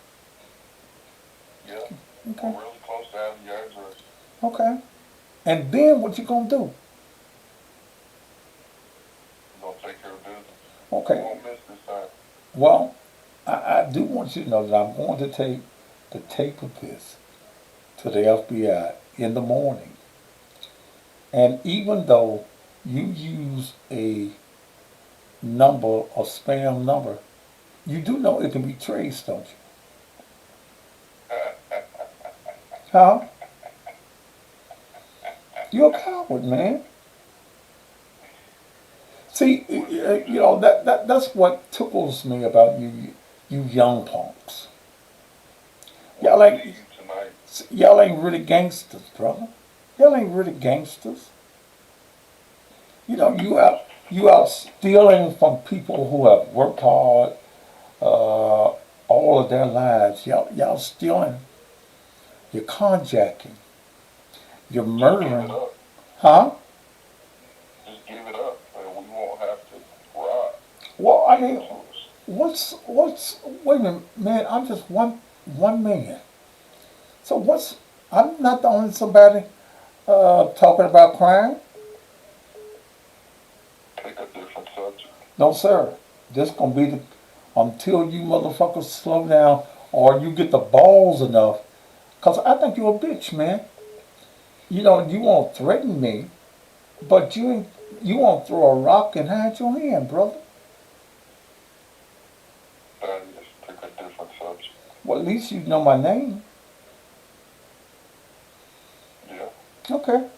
Yeah. Okay. We're really close to having your address. Okay. And then what you gonna do? We're gonna take care of business. Okay. We won't miss this time. Well, I do want you to know that I'm going to take the tape of this to the FBI in the morning. And even though you use a number, a spam number, you do know it can be traced, don't you? Huh? You're a coward, man. See, you know, that's what tickles me about you young punks. Y'all ain't really gangsters, brother. Y'all ain't really gangsters. You know, you out stealing from people who have worked hard all of their lives. Y'all stealing. You're carjacking. You're murdering. Huh? Just give it up, and we won't have to rob. Well, I mean, wait a minute, man, I'm just one man. So I'm not the only somebody Talking about crime? Pick a different subject. No, sir. This gonna be the until you motherfuckers slow down or you get the balls enough. Cause I think you're a bitch, man. You know you won't threaten me, but you won't throw a rock and hide your hand, brother. Thaddeus, pick a different subject. Well, at least you know my name. Yeah. Okay.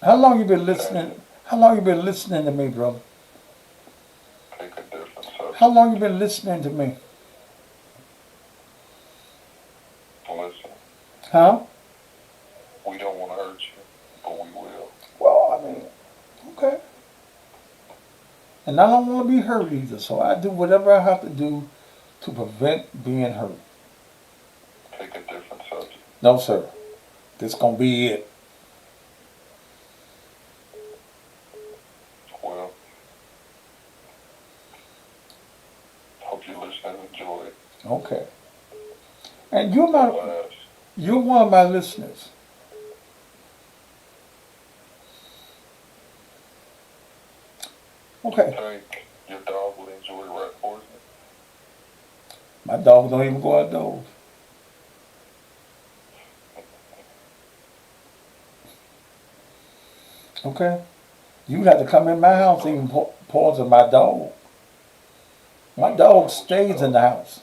How long you been listening? How long you been listening to me, brother? Pick a different subject. How long you been listening to me? Listen, Huh? we don't want to hurt you, but we will. Well, I mean, okay. And I don't want to be hurt either, so I do whatever I have to do to prevent being hurt. Pick a different subject. No, sir. This gonna be it. Well, hope you listen and enjoy it. Okay. And you're one of my listeners. Okay. You think your dog would enjoy rat poison? My dog don't even go outdoors. Okay. You have to come in my house and even poison my dog. My dog stays in the house.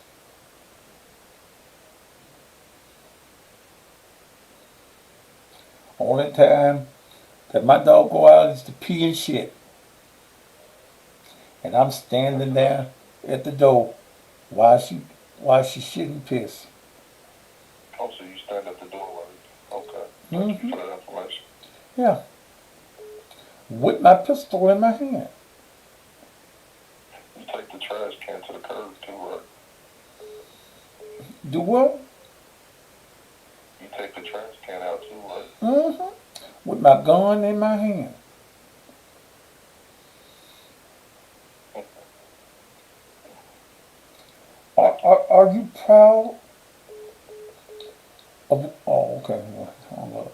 Only time that my dog go out is to pee and shit. And I'm standing there at the door while she shit and piss. Oh, so you stand at the door, right? Okay. Thank you for that information. Yeah. With my pistol in my hand. You take the trash can to the curb too, right? Do what? You take the trash can out too, right? Mm-hmm. With my gun in my hand. Are you proud of? Oh, okay. Hold up.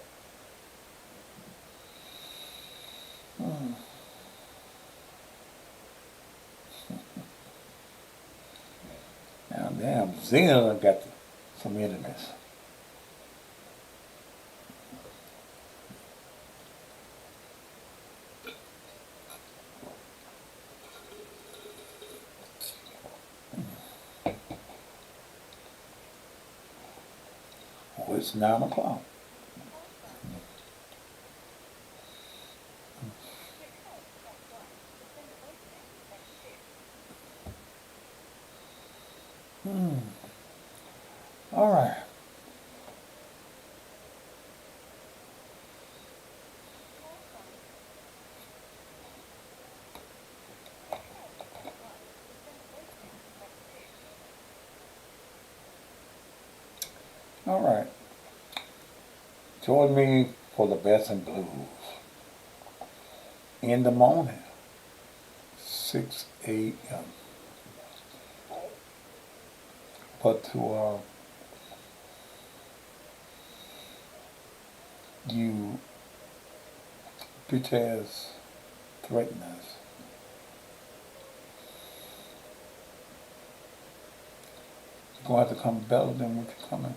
Now, damn, Zena got some enemies. Oh, it's 9 o'clock. All right. All right. Join me for the best in blues. In the morning, 6 a.m. But to you bitch ass threaten us. You're going to have to come better than what you're coming.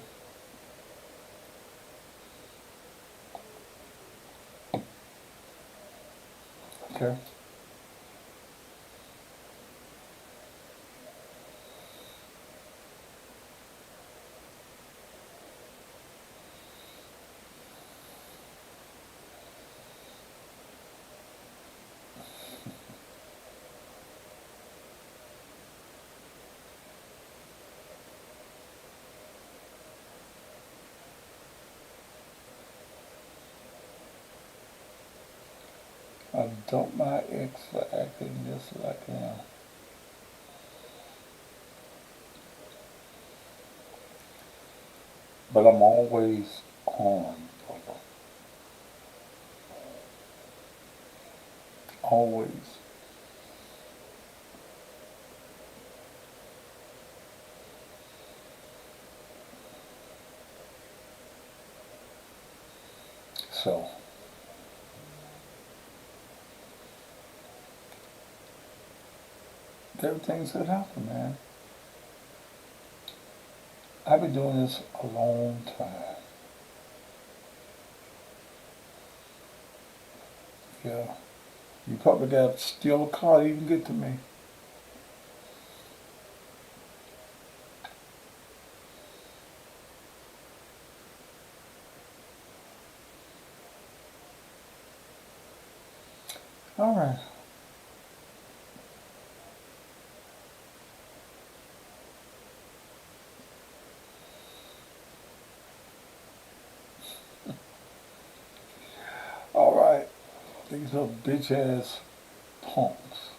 Okay? I dump my ex for acting just like him. But I'm always on, brother. Always. So, everything's gonna happen, man. I've been doing this a long time. Yeah. You probably got to steal a car to even get to me. All right. All right. These little bitch ass punks.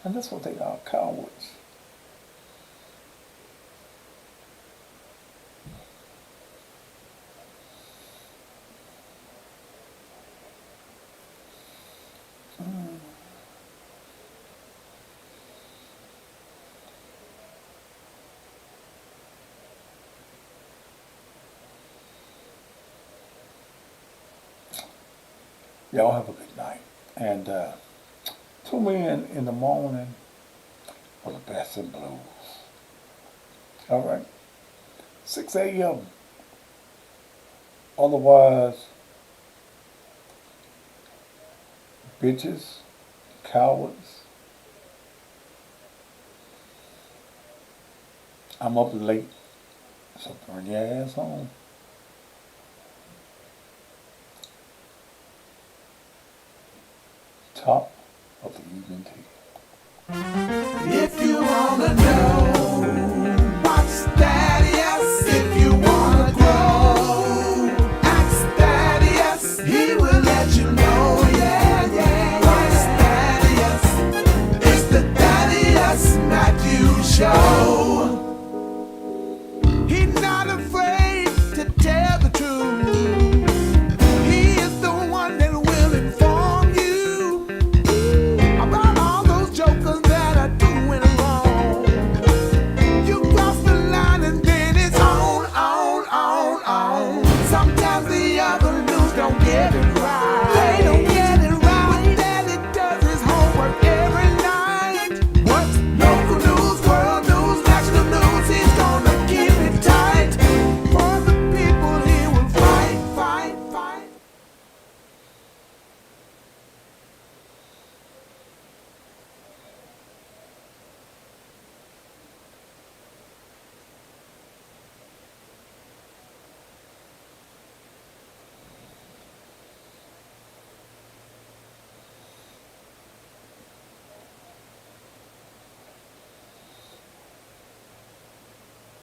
And that's what they are, cowards. Y'all have a good night. And tune me in the morning for the best in blues. All right? 6 a.m. Otherwise, bitches, cowards. I'm up late, so bring your ass home. Top of the evening tea. If you wanna know